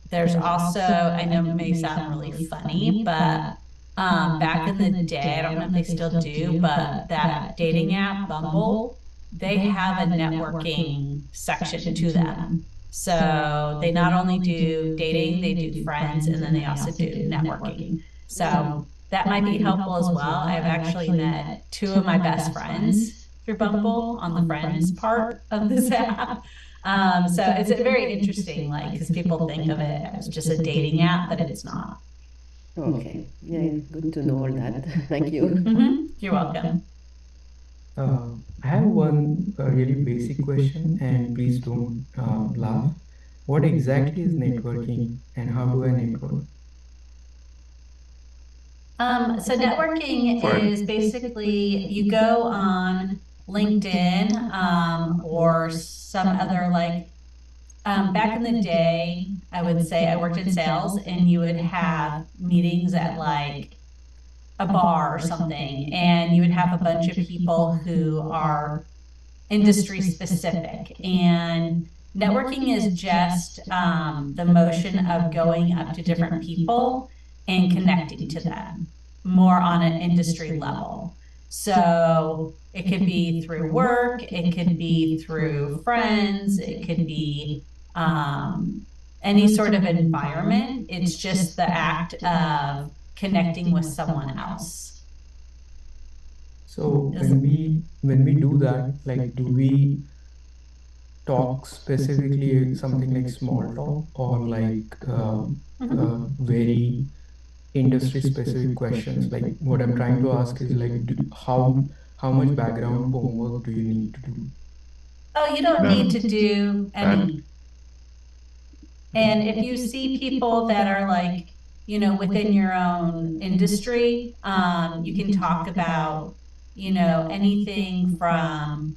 There's also, I know it may sound really funny, but back in the day, I don't know if they still do, but that dating app, Bumble, they have a networking section to them. So they not only do dating, they do friends, and then they also do networking. So that might be helpful as well. I've actually met two of my best friends through Bumble on the friends part of this app. So it's very interesting, like, because people think of it as just a dating app, but it's not. Okay. Yeah, good to know all that. Thank you. You're welcome. I have one really basic question, and please don't laugh. What exactly is networking, and how do I network? So networking is basically you go on LinkedIn or some other back in the day, I would say I worked in sales, and you would have meetings at like a bar or something, and you would have a bunch of people who are industry specific. And networking is just the motion of going up to different people and connecting to them more on an industry level. So it could be through work, it could be through friends, it could be any sort of environment. It's just the act of connecting with someone else. So when we do that, like, do we talk specifically something like small talk, or like very industry specific questions? Like, what I'm trying to ask is like, how much background homework do you need to do? Oh, you don't need to do any. And if you see people that are like, within your own industry, you can talk about, anything from,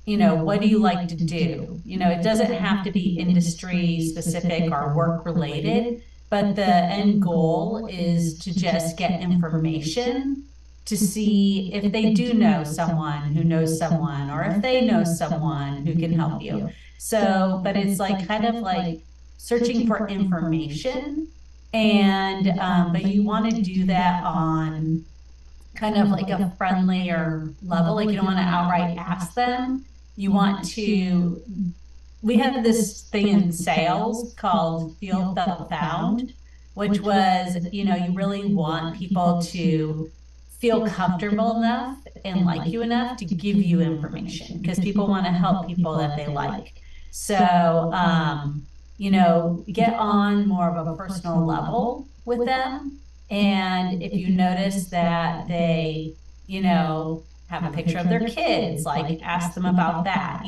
what do you like to do? It doesn't have to be industry specific or work related, but the end goal is to just get information to see if they do know someone who knows someone, or if they know someone who can help you. So, but it's like kind of like searching for information, and but you want to do that on kind of like a friendlier level. Like, you don't want to outright ask them. You want to, we have this thing in sales called Feel Felt Found, which was, you really want people to feel comfortable enough and like you enough to give you information, because people want to help people that they like. So, get on more of a personal level with them. And if you notice that they, have a picture of their kids, like ask them about that,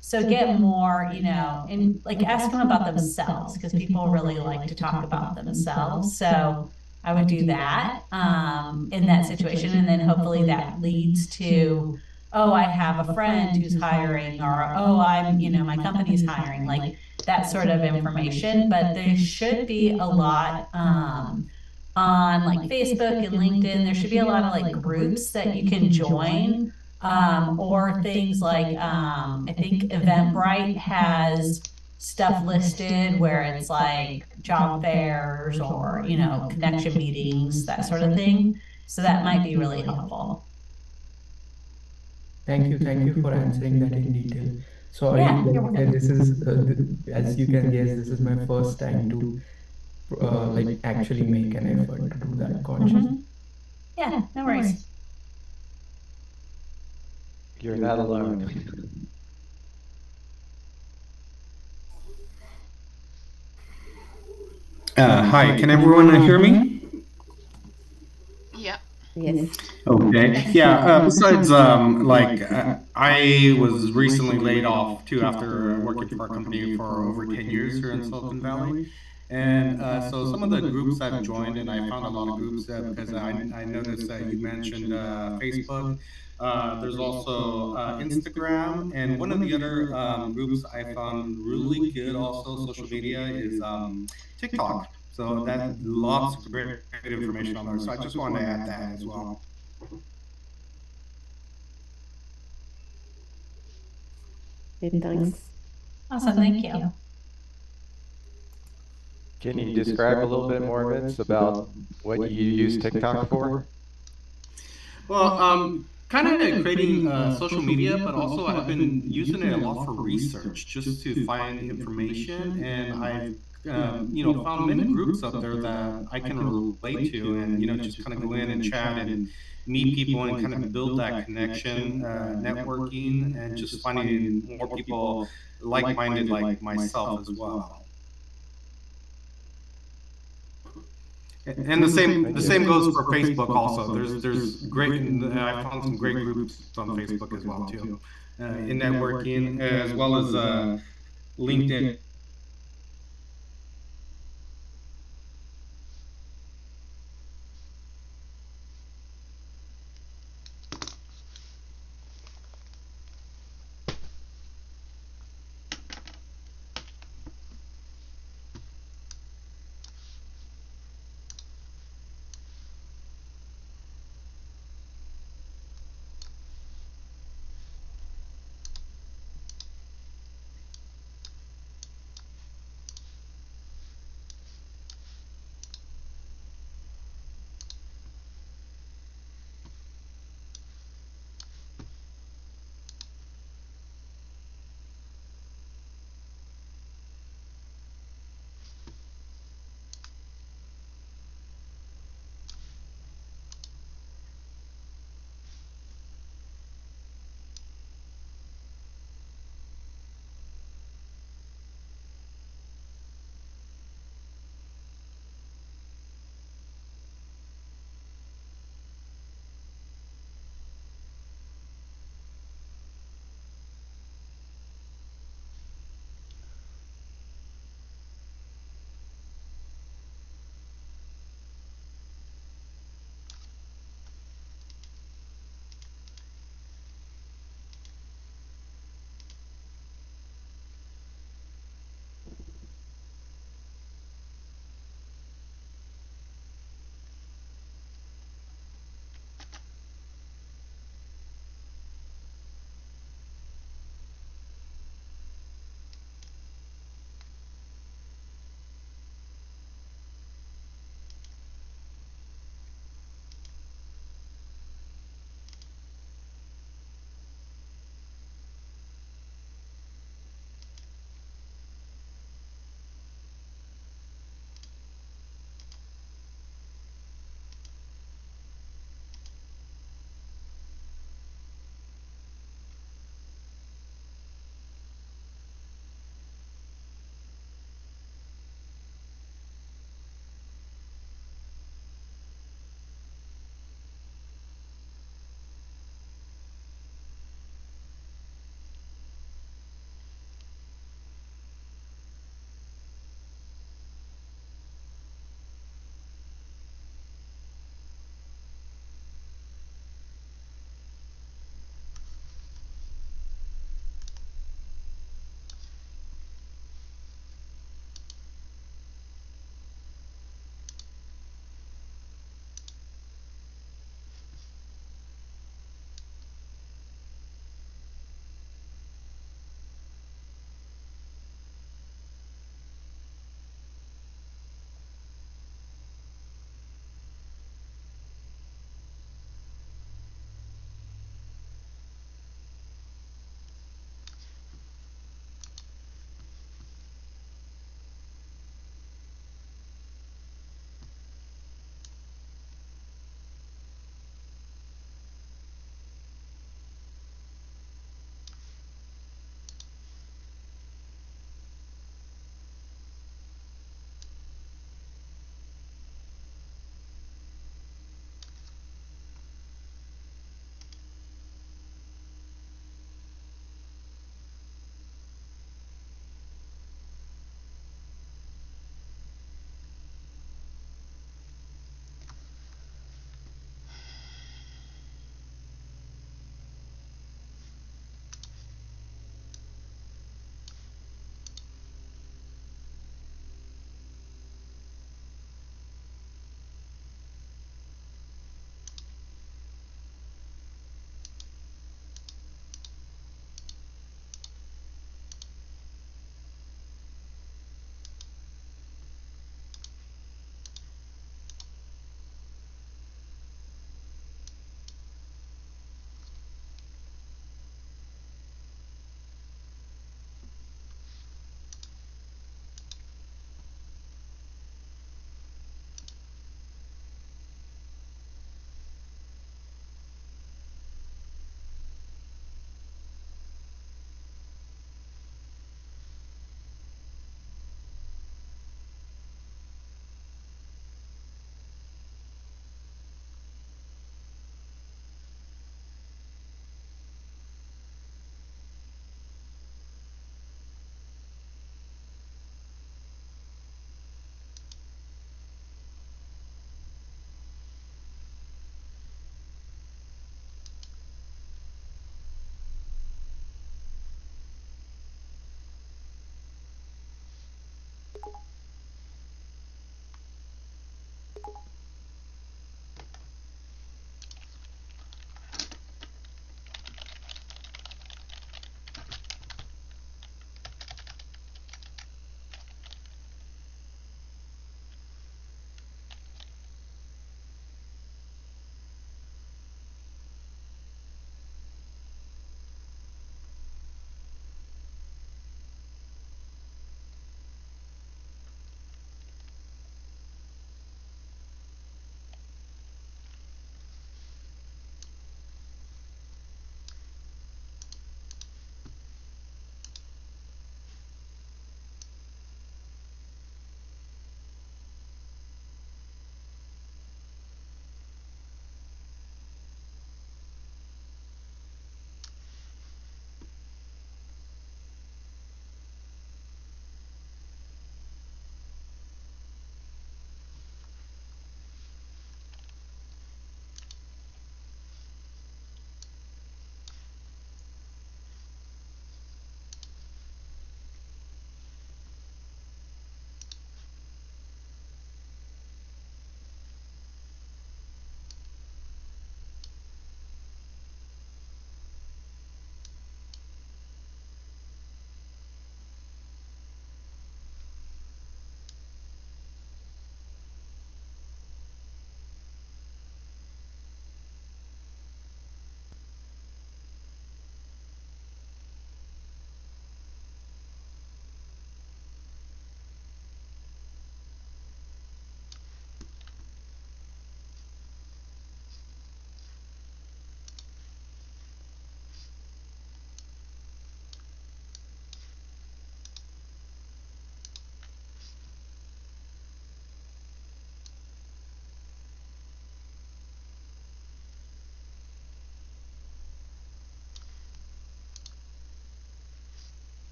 so get more, and like ask them about themselves, because people really like to talk about themselves. So I would do that in that situation. And then hopefully that leads to, oh, I have a friend who's hiring, or, oh, my company's hiring, like that sort of information. But there should be a lot on like Facebook and LinkedIn. There should be a lot of like groups that you can join, or things like, I think Eventbrite has stuff listed where it's like job fairs or, connection meetings, that sort of thing. So that might be really helpful. Thank you for answering that in detail. Sorry, Yeah, you're welcome. this is, as you can guess, this is my first time to like actually make an effort to do that consciously. Yeah, no worries. You're not alone. Hi, can everyone hear me? Yeah. Yes. Okay. Yeah. Besides, I was recently laid off too after working for a company for over 10 years here in Silicon Valley. And so some of the groups I've joined, and I found a lot of groups because I noticed that you mentioned Facebook. There's also Instagram. And one of the other groups I found really good also, social media, is TikTok. So that lots of great information on there. So I just wanted to add that as well. Okay, thanks. Awesome, thank you. Can you describe a little bit more, Vince, about what you use TikTok for? Well, kind of creating social media, but also I've been using it a lot for research, just to find information. And I've, found many groups up there that I can relate to, and just kind of go in and chat and meet people and kind of build that connection, networking, and just finding more people like-minded like myself as well. And the same goes for Facebook also. There's great, and I found some great groups on Facebook as well too, in networking as well as LinkedIn.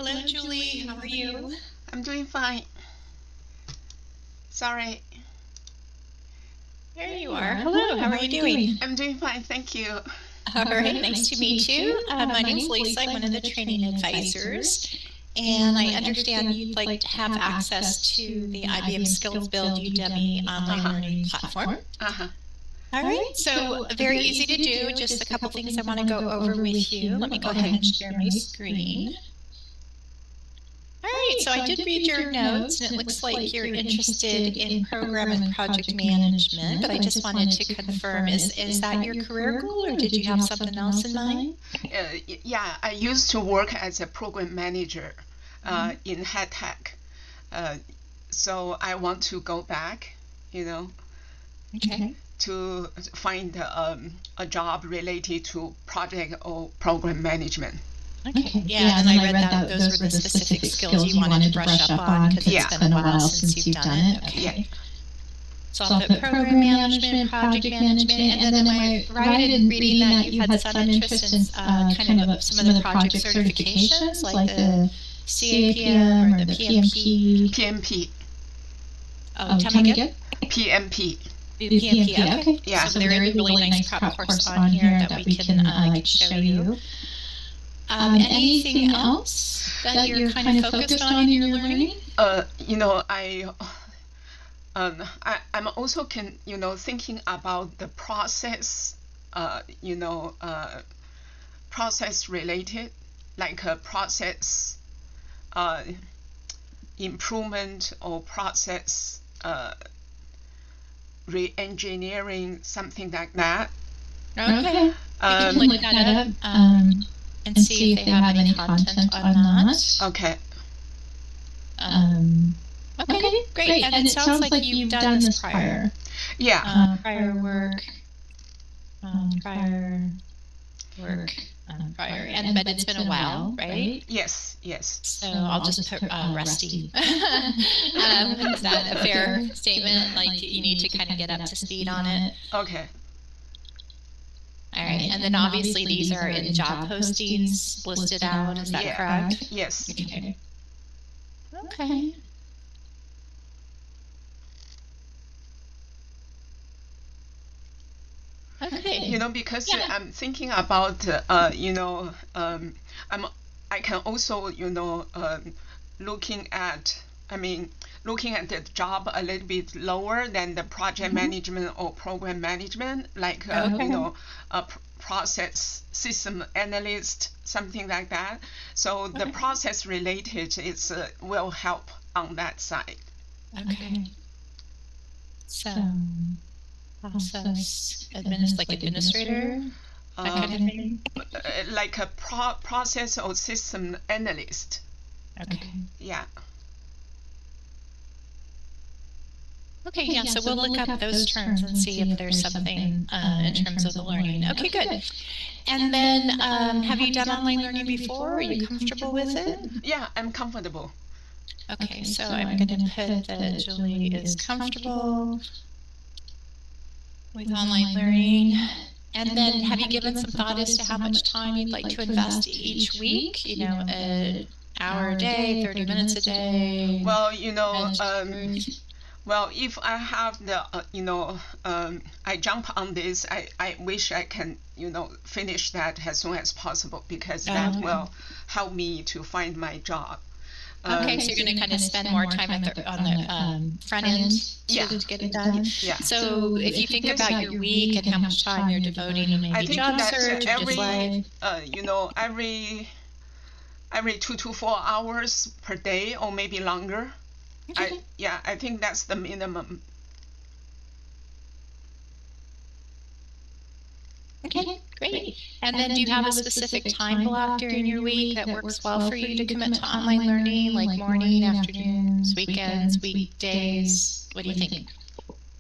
Hello, Julie. How are you? I'm doing fine. Sorry. There you are. Hello, how are you doing? I'm doing fine, thank you. All right, nice to meet you. My name's Lisa. I'm one of the training advisors. And I understand you'd like to have access to the IBM Skills Build Udemy online learning platform. Uh-huh. All right, so very easy to do. Just a couple things I want to go over with you. Let me go ahead and share my screen. All right, so I did read your notes, and it looks like you're interested in program and project management, but I just wanted to confirm, is that your career goal, or did you have something else in mind? Yeah, I used to work as a program manager in head tech. So I want to go back, Okay. to find a job related to project or program management. Okay. Yeah, and I read that those were the specific skills you wanted to brush up on because it's been a while since you've done it. Okay. Yeah. So I'll put program management, project management, and then am I right in reading that you had some interest in kind of some of the project certifications, like the CAPM or the PMP? PMP. Oh, tell me again? PMP. PMP, okay. Yeah. So there is a really nice prep course on here that we can show you. Anything else that you're kind of focused on in your learning? I'm also thinking about the process, process related, like a process improvement or process re-engineering, something like that. Okay. You can look that up and see if they have any content on that. Okay. Okay, great. And it sounds like you've done this prior. Yeah. Prior work. Prior. But it's been a while, right? Yes, yes. So I'll just put rusty. Is that a fair statement? Like you need to kind of get up to speed on it? Okay. All right, and then obviously these are in job postings listed out, is that correct? Yes. Okay. Okay. Okay. Because I'm thinking about, I can also, looking at the job a little bit lower than the project management or program management, like, a process system analyst, something like that. So the process related will help on that side. Okay. So, process administrator, that kind of thing? Like a process or system analyst. Okay. Yeah. Okay, yeah, so we'll look up those terms and see if there's something in terms of the learning. Okay, good. And then, have you done online learning before? Are you comfortable with it? Yeah, I'm comfortable. Okay, so I'm going to put that Julie is comfortable with online learning. And then have you given some thought as to how much time you'd like to invest each week? An hour a day, 30 minutes a day? Well, well, if I have the, I jump on this, I wish I can, finish that as soon as possible because that will help me to find my job. Okay, so you're going to kind of spend more time on the front end to get it done? Yeah. So if you think about your week and how much time you're devoting to maybe job search or just life. Every 2 to 4 hours per day or maybe longer. Okay. I think that's the minimum. Okay, great. And then do you have a specific time block during your week that works well for you to commit to online learning, like morning, afternoons, weekends, weekdays? What do you think?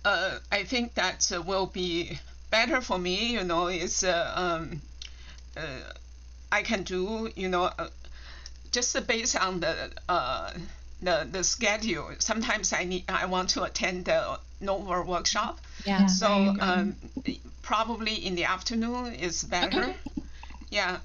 I think that will be better for me, is I can do, just based on the schedule. Sometimes I want to attend the NOVA workshop. Yeah. So probably in the afternoon is better. Okay. Yeah.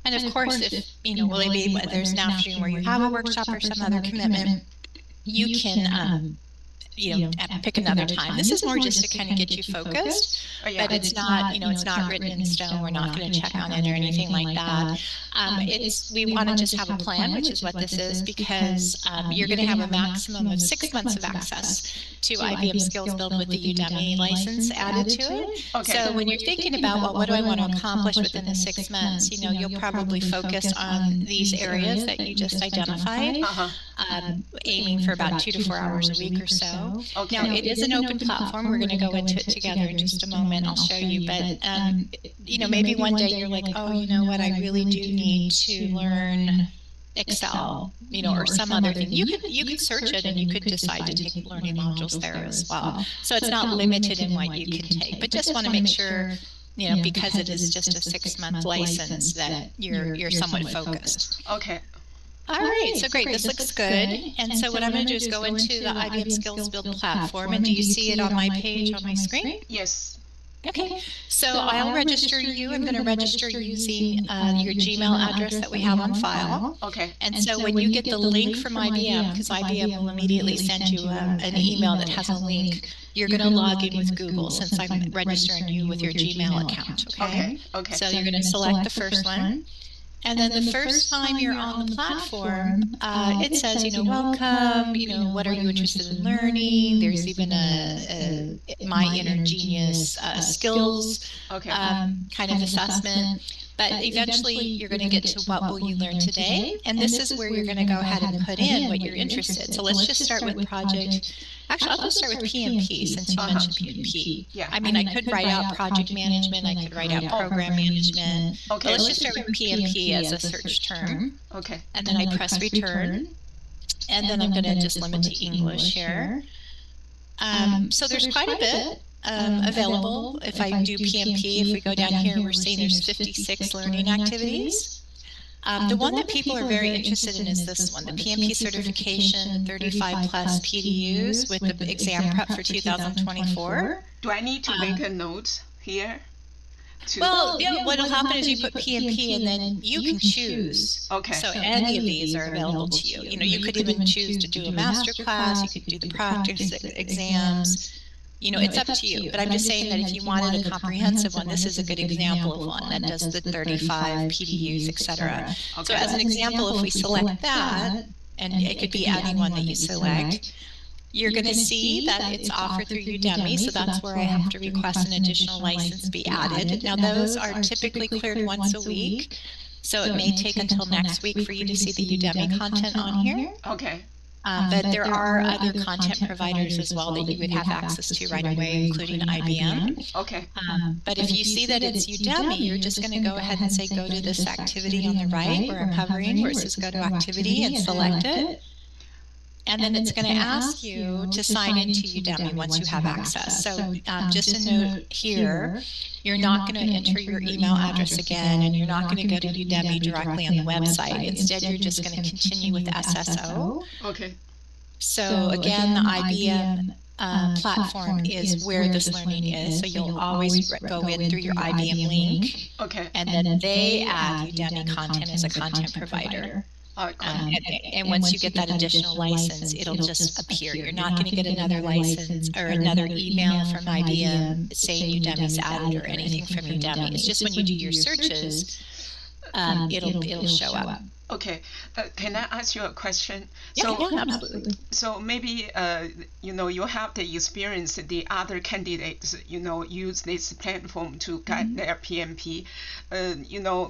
And of course, if, will it be, there's an afternoon where you have a workshop or some other commitment, you can, pick another time. This is more just to kind of get you focused, but it's not, it's not written in stone. We're not going to check on it or anything like that. We want to just have a plan, which is what this is, because you're going to have a maximum of 6 months of access to IBM Skills Build with the Udemy license added to it. So when you're thinking about, well, what do I want to accomplish within the 6 months, you'll probably focus on these areas that you just identified, aiming for about 2 to 4 hours a week or so. Now, it is an open platform. We're going to go into it together in just a moment. I'll show you. But, maybe one day you're like, oh, you know what? I really do need to learn Excel, or some other thing. You could search it and you could decide to take learning modules there as well. So it's not limited in what you can take. But just want to make sure, because it is just a 6-month license, that you're somewhat focused. Okay. All right, so great, this looks good. And so what I'm going to do is go into the IBM Skills Build platform. And do you see it on my page on my screen? Yes. Okay, so I'll register you. I'm going to register using your Gmail address that we have on file. Okay. And so when you get the link from IBM, because IBM will immediately send you an email that has a link, you're going to log in with Google, since I'm registering you with your Gmail account, okay? Okay. So you're going to select the first one. And then the first time you're on the platform, it says, welcome, what are you interested in learning? There's even a My Inner Genius skills kind of assessment. But eventually you're going to get to what will you learn today? And this is where you're going to go ahead and put in what you're interested in. So let's just start with project. Actually, I'll just start with PMP, since you mentioned PMP. Yeah. I mean, I could write out project management. I could write out program management. But let's just start with PMP as a search term. Okay. And then I press return. And then I'm going to just limit to English here. So there's quite a bit available. If I do PMP, if we go down here, we're seeing there's 56 learning activities. The one that people are very interested in is this one, the PMP certification, 35 plus PDUs with the exam prep for 2024. Do I need to make a note here? Well, what will happen is you put PMP and then you can choose. Okay. So any of these are available to you. You could even choose to do a master class, you could do the practice exams. It's up to you, but I'm just saying that if you wanted a comprehensive one, this is a good example of one that does the 35 PDUs, etc. So as an example, if we select that, and it could be any one that you select, you're going to see that it's offered through Udemy, so that's where I have to request an additional license be added. Now those are typically cleared once a week, so it may take until next week for you to see the Udemy content on here. Okay. But there are other content providers as well that you would have access to right away, including IBM. Okay. But if you see that it's Udemy, you're just going to go ahead and say, go to this activity on the right where I'm hovering, where it says go to activity, and select it. And then it's going to ask you to sign into Udemy once you have access. So just a note here, you're not going to enter your email address again, and you're not going to go to Udemy directly on the website. Instead, you're just going to continue with SSO. Okay. So again, the IBM platform is where this learning is. So you'll always go in through your IBM link. Okay. And then they add Udemy content as a content provider. And once you get that additional license, it'll just appear. You're not going to get another license or another email from IBM saying Udemy's added or anything from Udemy. It's just when you do your searches, it'll show up. Okay, can I ask you a question? Yeah, absolutely. So maybe you have the experience the other candidates use this platform to get their PMP.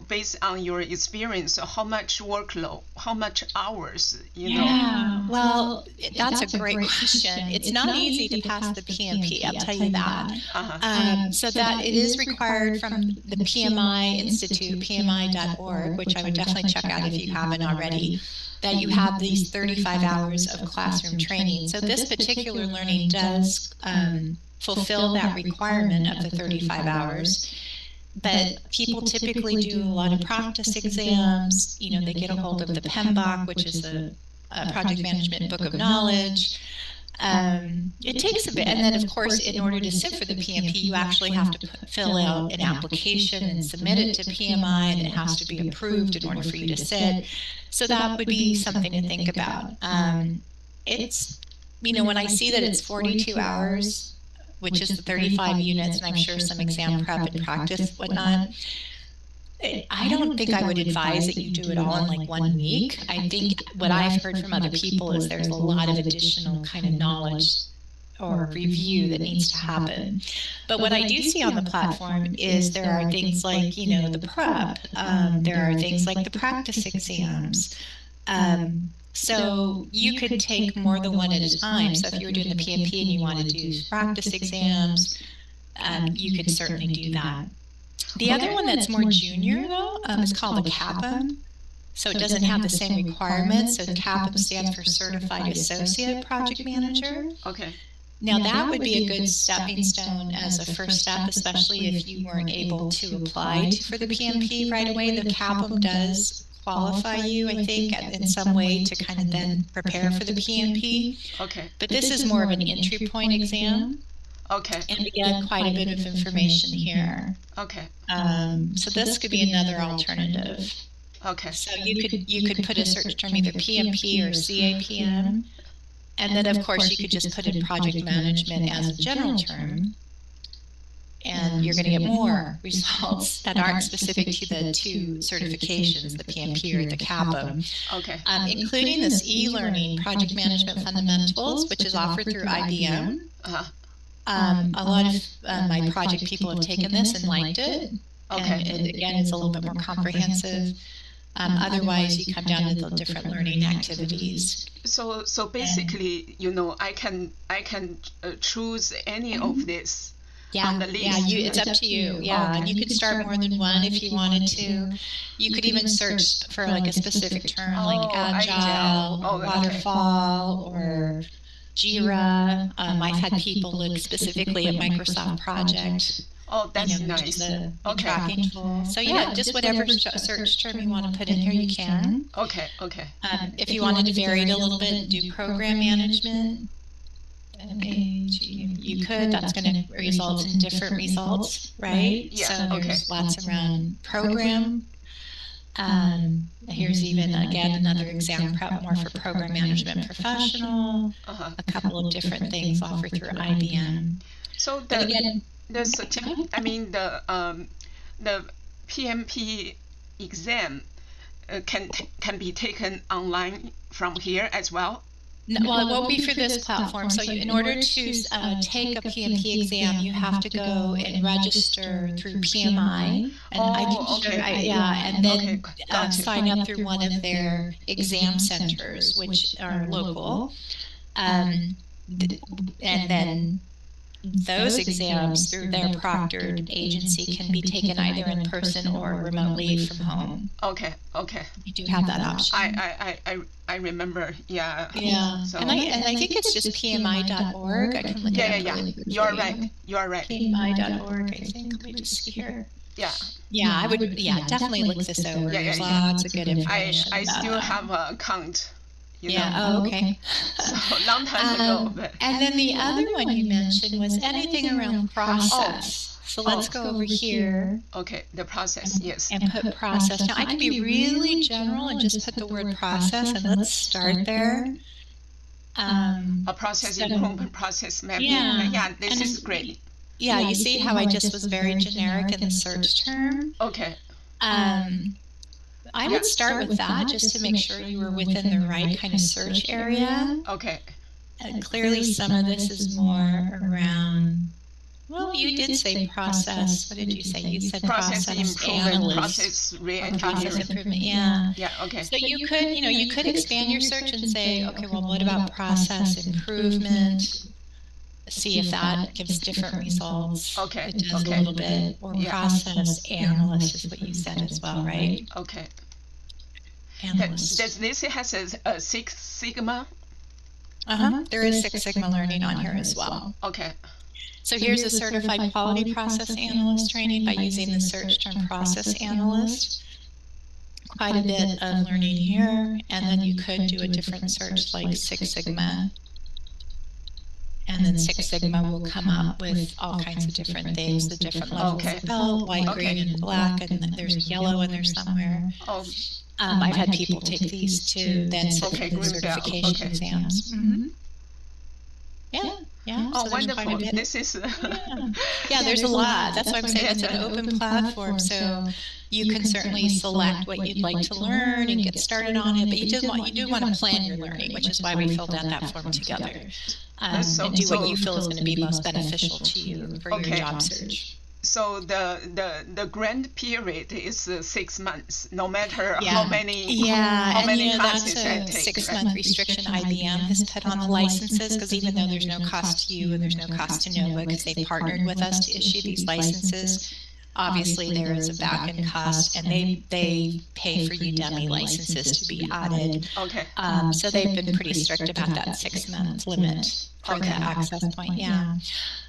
Based on your experience, how much workload, how much hours? Yeah, well, that's a great question. It's not easy to pass the PMP. I'll tell you that. So that it is required from the PMI Institute, PMI.org, which I would definitely check out if you haven't already, that you have these 35 hours of classroom training. So this particular learning does fulfill that requirement of the 35 hours. But people typically do a lot of practice exams. They get a hold of the PMBOK, which is a project management book of knowledge. It takes a bit. And then, of course, in order to sit for the PMP, you actually have to fill out an application and submit it to PMI, and it has to be approved in order for you to sit. So that would be something to think about. It's, when I see that it's 42 hours, which is the 35 units, and I'm sure some exam prep and practice, whatnot, I don't think I would advise that you do it all in like 1 week. I think what I've heard from other people is there's a lot of additional kind of knowledge or review that needs to happen. But what I do see on the platform is there are things like, the prep, there are things like the practice exams. So you could take more than one at a time. So if you were doing the PMP and you wanted to do practice exams, you could certainly do that. The other one that's more junior, though, is called a CAPM. So it doesn't have the same requirements. So CAPM stands for Certified Associate Project Manager. Okay. Now that would be a good stepping stone as a first step, especially if you weren't able to apply for the PMP right away. The CAPM does qualify you, I think, in some way to kind of then prepare for the PMP. Okay. But this is more of an entry point exam. Okay. And again, quite a bit of information here. Okay. So this could be another alternative. Okay. So you could put a search term, either PMP or CAPM, and then of course you could just put in project management as a general term, and you're going to get more results that aren't specific to the two certifications, the PMP or the CAPM. Okay. Including this e-learning project management fundamentals, which is offered through IBM. A lot of my project people have taken this and liked it. Okay. And again, it's a little bit more comprehensive. Otherwise, you come down to the different learning activities. So basically, I can choose any of this on the list. Yeah, it's up to you. Yeah, Okay. and you could start more than one if you wanted to. You could even search for like a specific term, like agile, waterfall, or Jira. I've had people look specifically at Microsoft Project. Oh, that's which nice. is a Okay. tracking tool. So just whatever search term you want to put in here, you can. Okay. Okay. If you wanted to vary it a little bit and do program management, you could. That's going to result in different results, right? Yeah, So there's lots around program. Here's even, again, another exam prep more for program management professional, a couple of different things offered through IBM. So the certificate, the PMP exam can be taken online from here as well. No, well, it won't be for this platform. So in order to take a PMP exam, you have to go and register through PMI. And and then sign up through one of their exam centers, which are local. And then those exams through their proctored agency can be taken either in person or remotely from home. Okay. Okay. You do have that option. I remember. Yeah. Yeah. So, and I think it's just PMI.org. I can look it up really quickly. You're right. You're right. PMI.org, I think. Let me just see here. Yeah. Yeah, I would. Yeah, definitely look this over. There's lots of good information. I about still that. have an account. Oh, okay. So long time ago. But. And then the other one you mentioned was anything around process. So let's go over here. Okay, the process, yes. And put process. Now I can be really general and just put the word process, and let's start there. A process improvement, process mapping. Yeah, this is great. Yeah, you see how I just was very generic in the search term? Okay. I would start with that just to make sure you were within the right kind of search area. Okay. Clearly some of this is more around, well, you did say process. What did you say? You said process improvement, process improvement. Yeah, okay. So you could expand your search and say, okay, well, what about process improvement? See if that gives different results. Okay. It does a little bit. Or process analyst is what you said as well, right? Okay. Analyst. Does this has a Six Sigma? There is Six Sigma learning on here as well. Okay. So here's a certified quality process analyst training by using the search term process analyst. Quite a bit of learning here. And then you could do a different search like Six Sigma. and then Six Sigma will come up with all kinds of different things, the different levels of belt, white, green, and black, and then there's yellow in there somewhere. I've had people take these to then sit for the certification exams. Yeah. Oh, so wonderful. This is yeah, there's a lot. That's why I'm saying it's an open platform. So you can certainly select what you'd like to learn and get started on it. But you do want to plan your learning, which is why we filled out that form together. And do what you feel is going to be most beneficial to you for your job search. So the grant period is 6 months, no matter how many classes I take. That's a 6-month restriction IBM has put on the licenses, because even though there's no cost to you and there's no cost to Nova, because they've partnered with us to issue these licenses, obviously there is a back-end cost, and they pay for Udemy licenses to be added. So they've been pretty strict about that 6-month limit for the access point.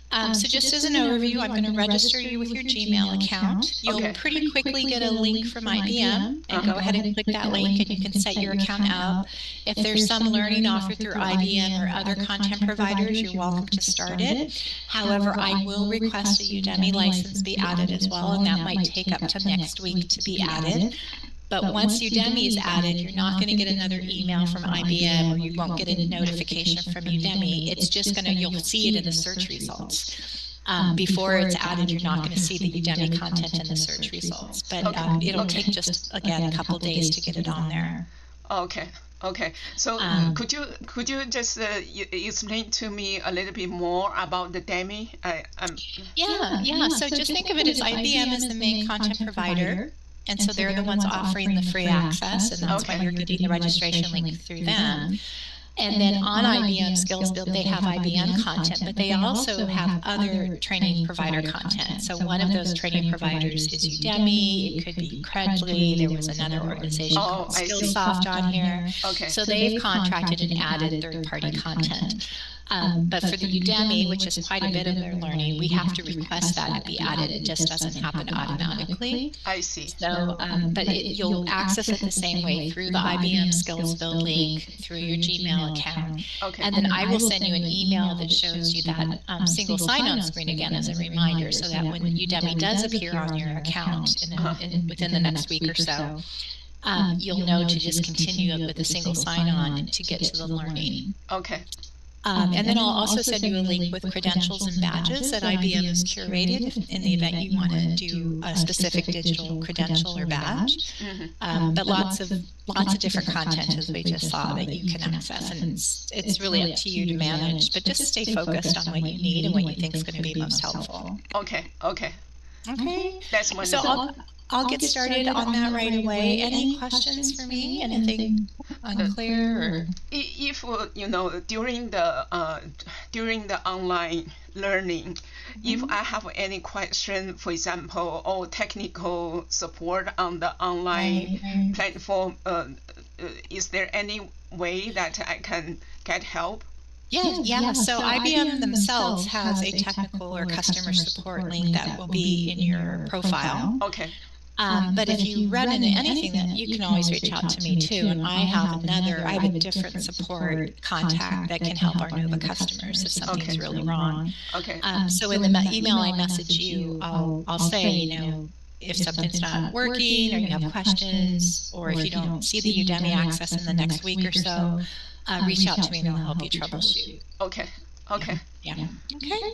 So just as an overview, I'm going to register you with your Gmail account. You'll pretty quickly get a link from IBM, and go ahead and click that link, and you can set your account up. If there's some learning offered through IBM or other content providers, you're welcome to start it. However, I will request a Udemy license be added as well, and that might take up to next week to be added. But once Udemy is added, you're not going to get another email from IBM, or you won't get a notification from Udemy. It's just you'll see it in the search results. Before it's added, you're not going to see the Udemy content in the search results. But it'll take just, again, a couple days to get it on there. Okay. So could you just explain to me a little bit more about the DEMI? So just think of it as IBM is the main content provider. And so they're the ones offering the free access, and that's why you're getting the registration link through them. And then on IBM Skills Build, they have IBM content, but they also have other training provider content. So one of those training providers is Udemy, it could be Credly, there was another organization called Skillsoft on here. So they've contracted and added third-party content. But for the Udemy, which is quite a bit of their learning, we have to request that to be added. It just doesn't happen automatically. I see. So, but you'll access it the same way through the IBM Skills Build link, through your Gmail account. And then I will send you an email that shows you that single sign-on screen again as a reminder, so that when Udemy does appear on your account within the next week or so, you'll know to just continue it with a single sign-on to get to the learning. And then I'll also send you a link with credentials and badges that IBM has curated in the event you want to do a specific digital credential or badge. But lots of different content, as we just saw, that you can access, and it's really up to you to manage. But just stay focused on what you need and what you think is going to be most helpful. Okay. So That's wonderful. I'll get started on that right away. Any questions for me? Anything unclear? Or? If during the online learning, if I have any question, for example, or technical support on the online platform, is there any way that I can get help? Yeah. So IBM themselves has a technical or customer support link that will be in your profile. But if you run into anything, then you can always reach out to me too. And I have a different support contact that can help our Nova customers if something's really wrong. So in the email I message you, I'll say, if something's not working, or you have questions, or if you don't see the Udemy access in the next week or so, reach out to me and I'll help you troubleshoot. Okay. Yeah.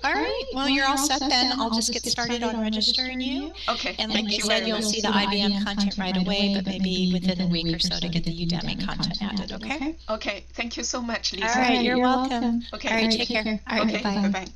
All right. Well, you're all set then. I'll just get started on registering you. And like I said, you'll see the IBM content right away, but maybe within a week or so to get the Udemy content added, okay? Okay. Thank you so much, Lisa. All right. You're welcome. Okay. All right. Take care. All right. Bye-bye. Bye-bye.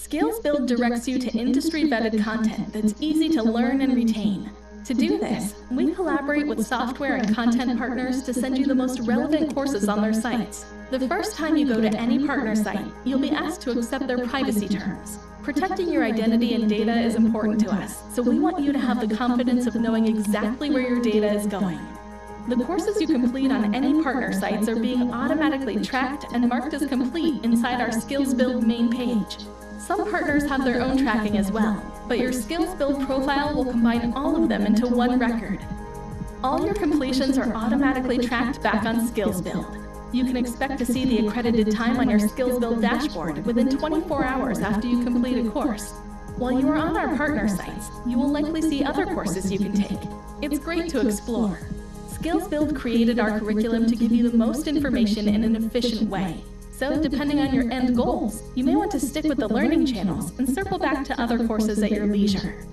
Skills Build directs you to industry-vetted content that's easy to learn and retain. To do this, we collaborate with software and content partners to send you the most relevant courses on their sites. The first time you go to any partner site, you'll be asked to accept their privacy terms. Protecting your identity and data is important to us, so we want you to have the confidence of knowing exactly where your data is going. The courses you complete on any partner sites are being automatically tracked and marked as complete inside our Skills Build main page. Some partners have their own tracking as well, but your Skills Build profile will combine all of them into one record. All your completions are automatically tracked back on Skills Build. You can expect to see the accredited time on your Skills Build dashboard within 24 hours after you complete a course. While you are on our partner sites, you will likely see other courses you can take. It's great to explore. Skills Build created our curriculum to give you the most information in an efficient way. So, depending on your end goals, you may want to stick with the learning channels and circle back to other courses at your leisure.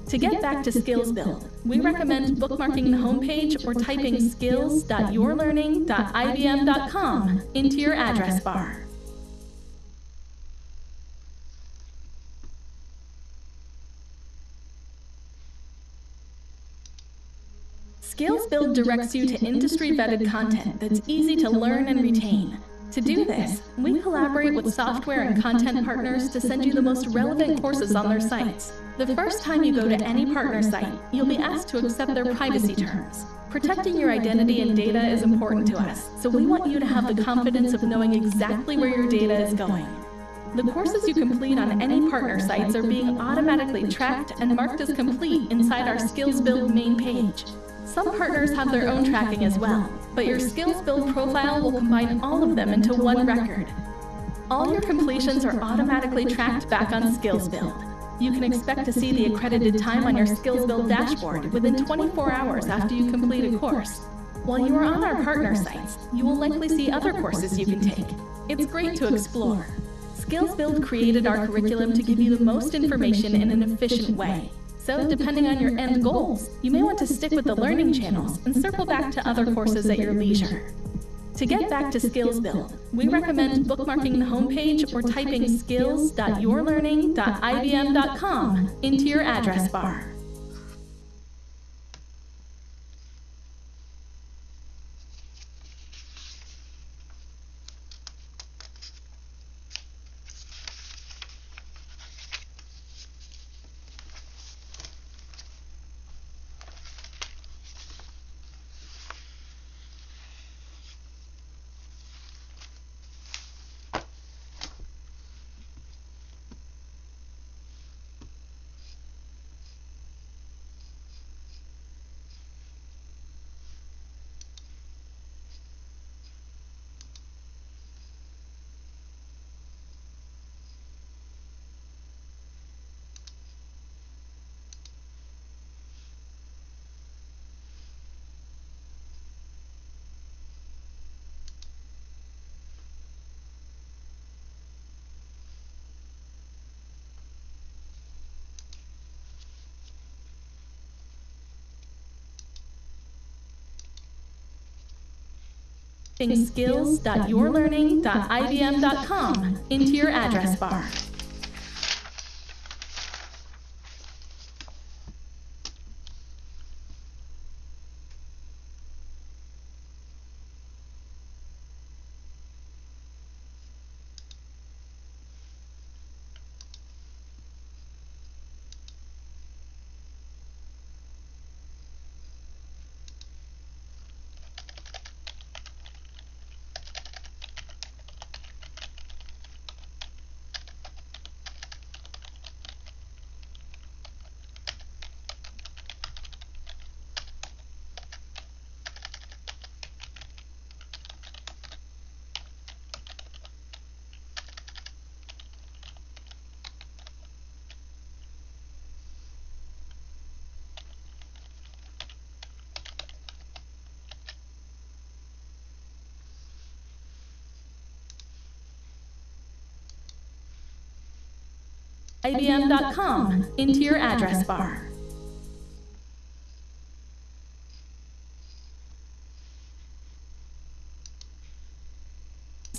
To get back to Skills Build, we recommend bookmarking the homepage or typing skills.yourlearning.ibm.com into your address bar. Skills Build directs you to industry-vetted content that's easy to learn and retain. To do this, we collaborate with software and content partners to send you the most relevant courses on their sites. The first time you go to any partner site, you'll be asked to accept their privacy terms. Protecting your identity and data is important to us, so we want you to have the confidence of knowing exactly where your data is going. The courses you complete on any partner sites are being automatically tracked and marked as complete inside our Skills Build main page. Some partners have their own tracking as well, but your Skills Build profile will combine all of them into one record. All your completions are automatically tracked back on Skills Build. You can expect to see the accredited time on your Skills Build dashboard within 24 hours after you complete a course. While you are on our partner sites, you will likely see other courses you can take. It's great to explore. Skills Build created our curriculum to give you the most information in an efficient way. So, depending on your end goals, you may want to stick with the learning channels and circle back to other courses at your leisure. To get back to Skills Build, we recommend bookmarking the homepage or typing skills.yourlearning.ibm.com into your address bar. Skills.yourlearning.ibm.com into your address bar. IBM.com into your address bar.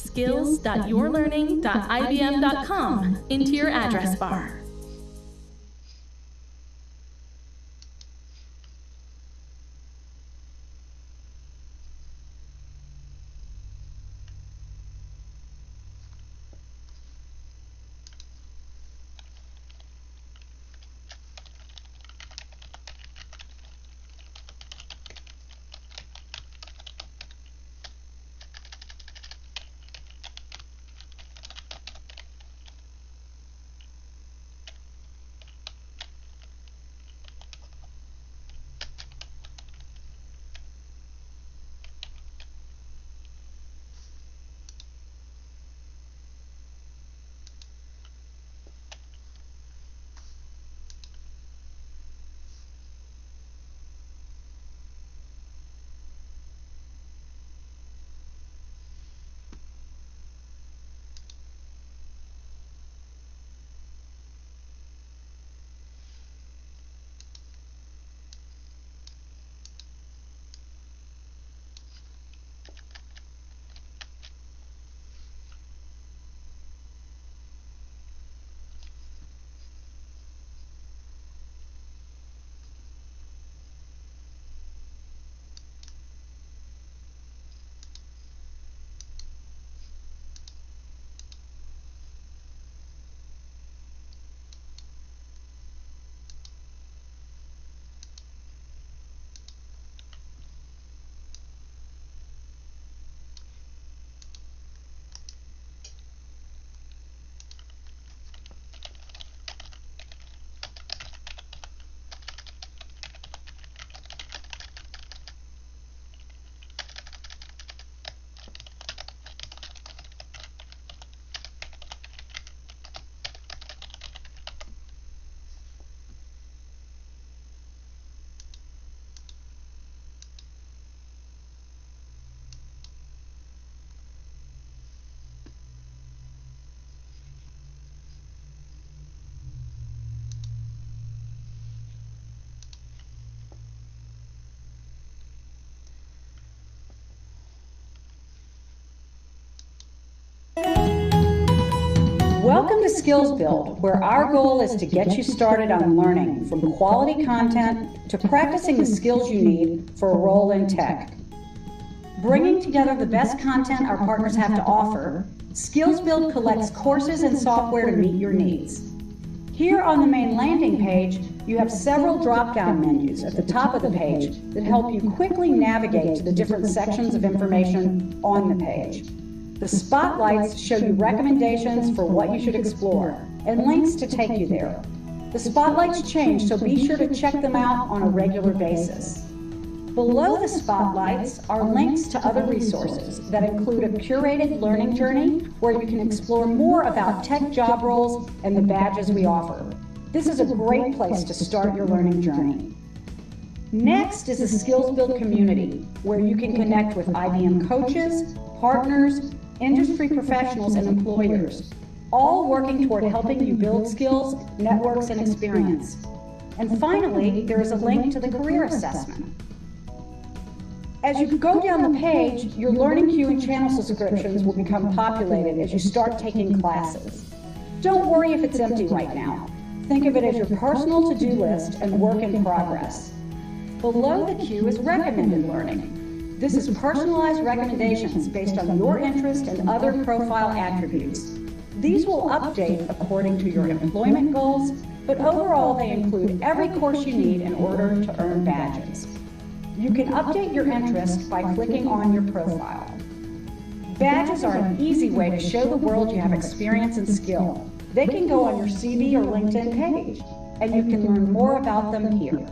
skills.yourlearning.ibm.com into your address bar. Welcome to Skills Build, where our goal is to get you started on learning from quality content to practicing the skills you need for a role in tech. Bringing together the best content our partners have to offer, Skills Build collects courses and software to meet your needs. Here on the main landing page, you have several drop-down menus at the top of the page that help you quickly navigate to the different sections of information on the page. The spotlights show you recommendations for what you should explore and links to take you there. The spotlights change, so be sure to check them out on a regular basis. Below the spotlights are links to other resources that include a curated learning journey where you can explore more about tech job roles and the badges we offer. This is a great place to start your learning journey. Next is the Skills Build community, where you can connect with IBM coaches, partners, industry professionals, and employers, all working toward helping you build skills, networks, and experience. And finally, there is a link to the career assessment. As you go down the page, your learning queue and channel subscriptions will become populated as you start taking classes. Don't worry if it's empty right now. Think of it as your personal to-do list and work in progress. Below the queue is recommended learning. This is personalized recommendations based on your interest and other profile attributes. These will update according to your employment goals, but overall they include every course you need in order to earn badges. You can update your interest by clicking on your profile. Badges are an easy way to show the world you have experience and skill. They can go on your CV or LinkedIn page, and you can learn more about them here.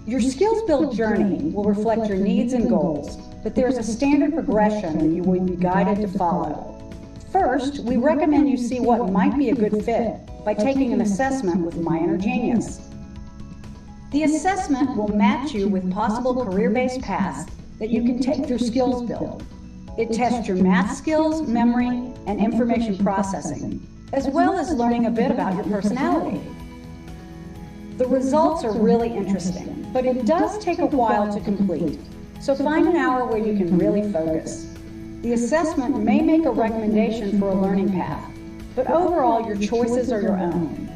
Your Skills Build journey will reflect your needs and goals, but there's a standard progression that you will be guided to follow. First, we recommend you see what might be a good fit by taking an assessment with MyInnerGenius. The assessment will match you with possible career-based paths that you can take through Skills Build. It tests your math skills, memory, and information processing, as well as learning a bit about your personality. The results are really interesting, but it does take a while to complete, so find an hour where you can really focus. The assessment may make a recommendation for a learning path, but overall your choices are your own.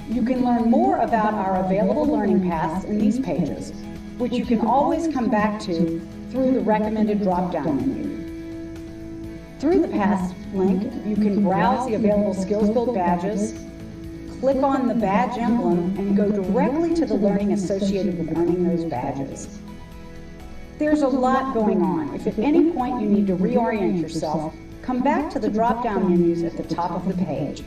You can learn more about our available learning paths in these pages, which you can always come back to through the recommended drop-down menu. Through the paths link, you can browse the available Skills Build badges, click on the badge emblem, and go directly to the learning associated with earning those badges. There's a lot going on. If at any point you need to reorient yourself, come back to the drop-down menus at the top of the page.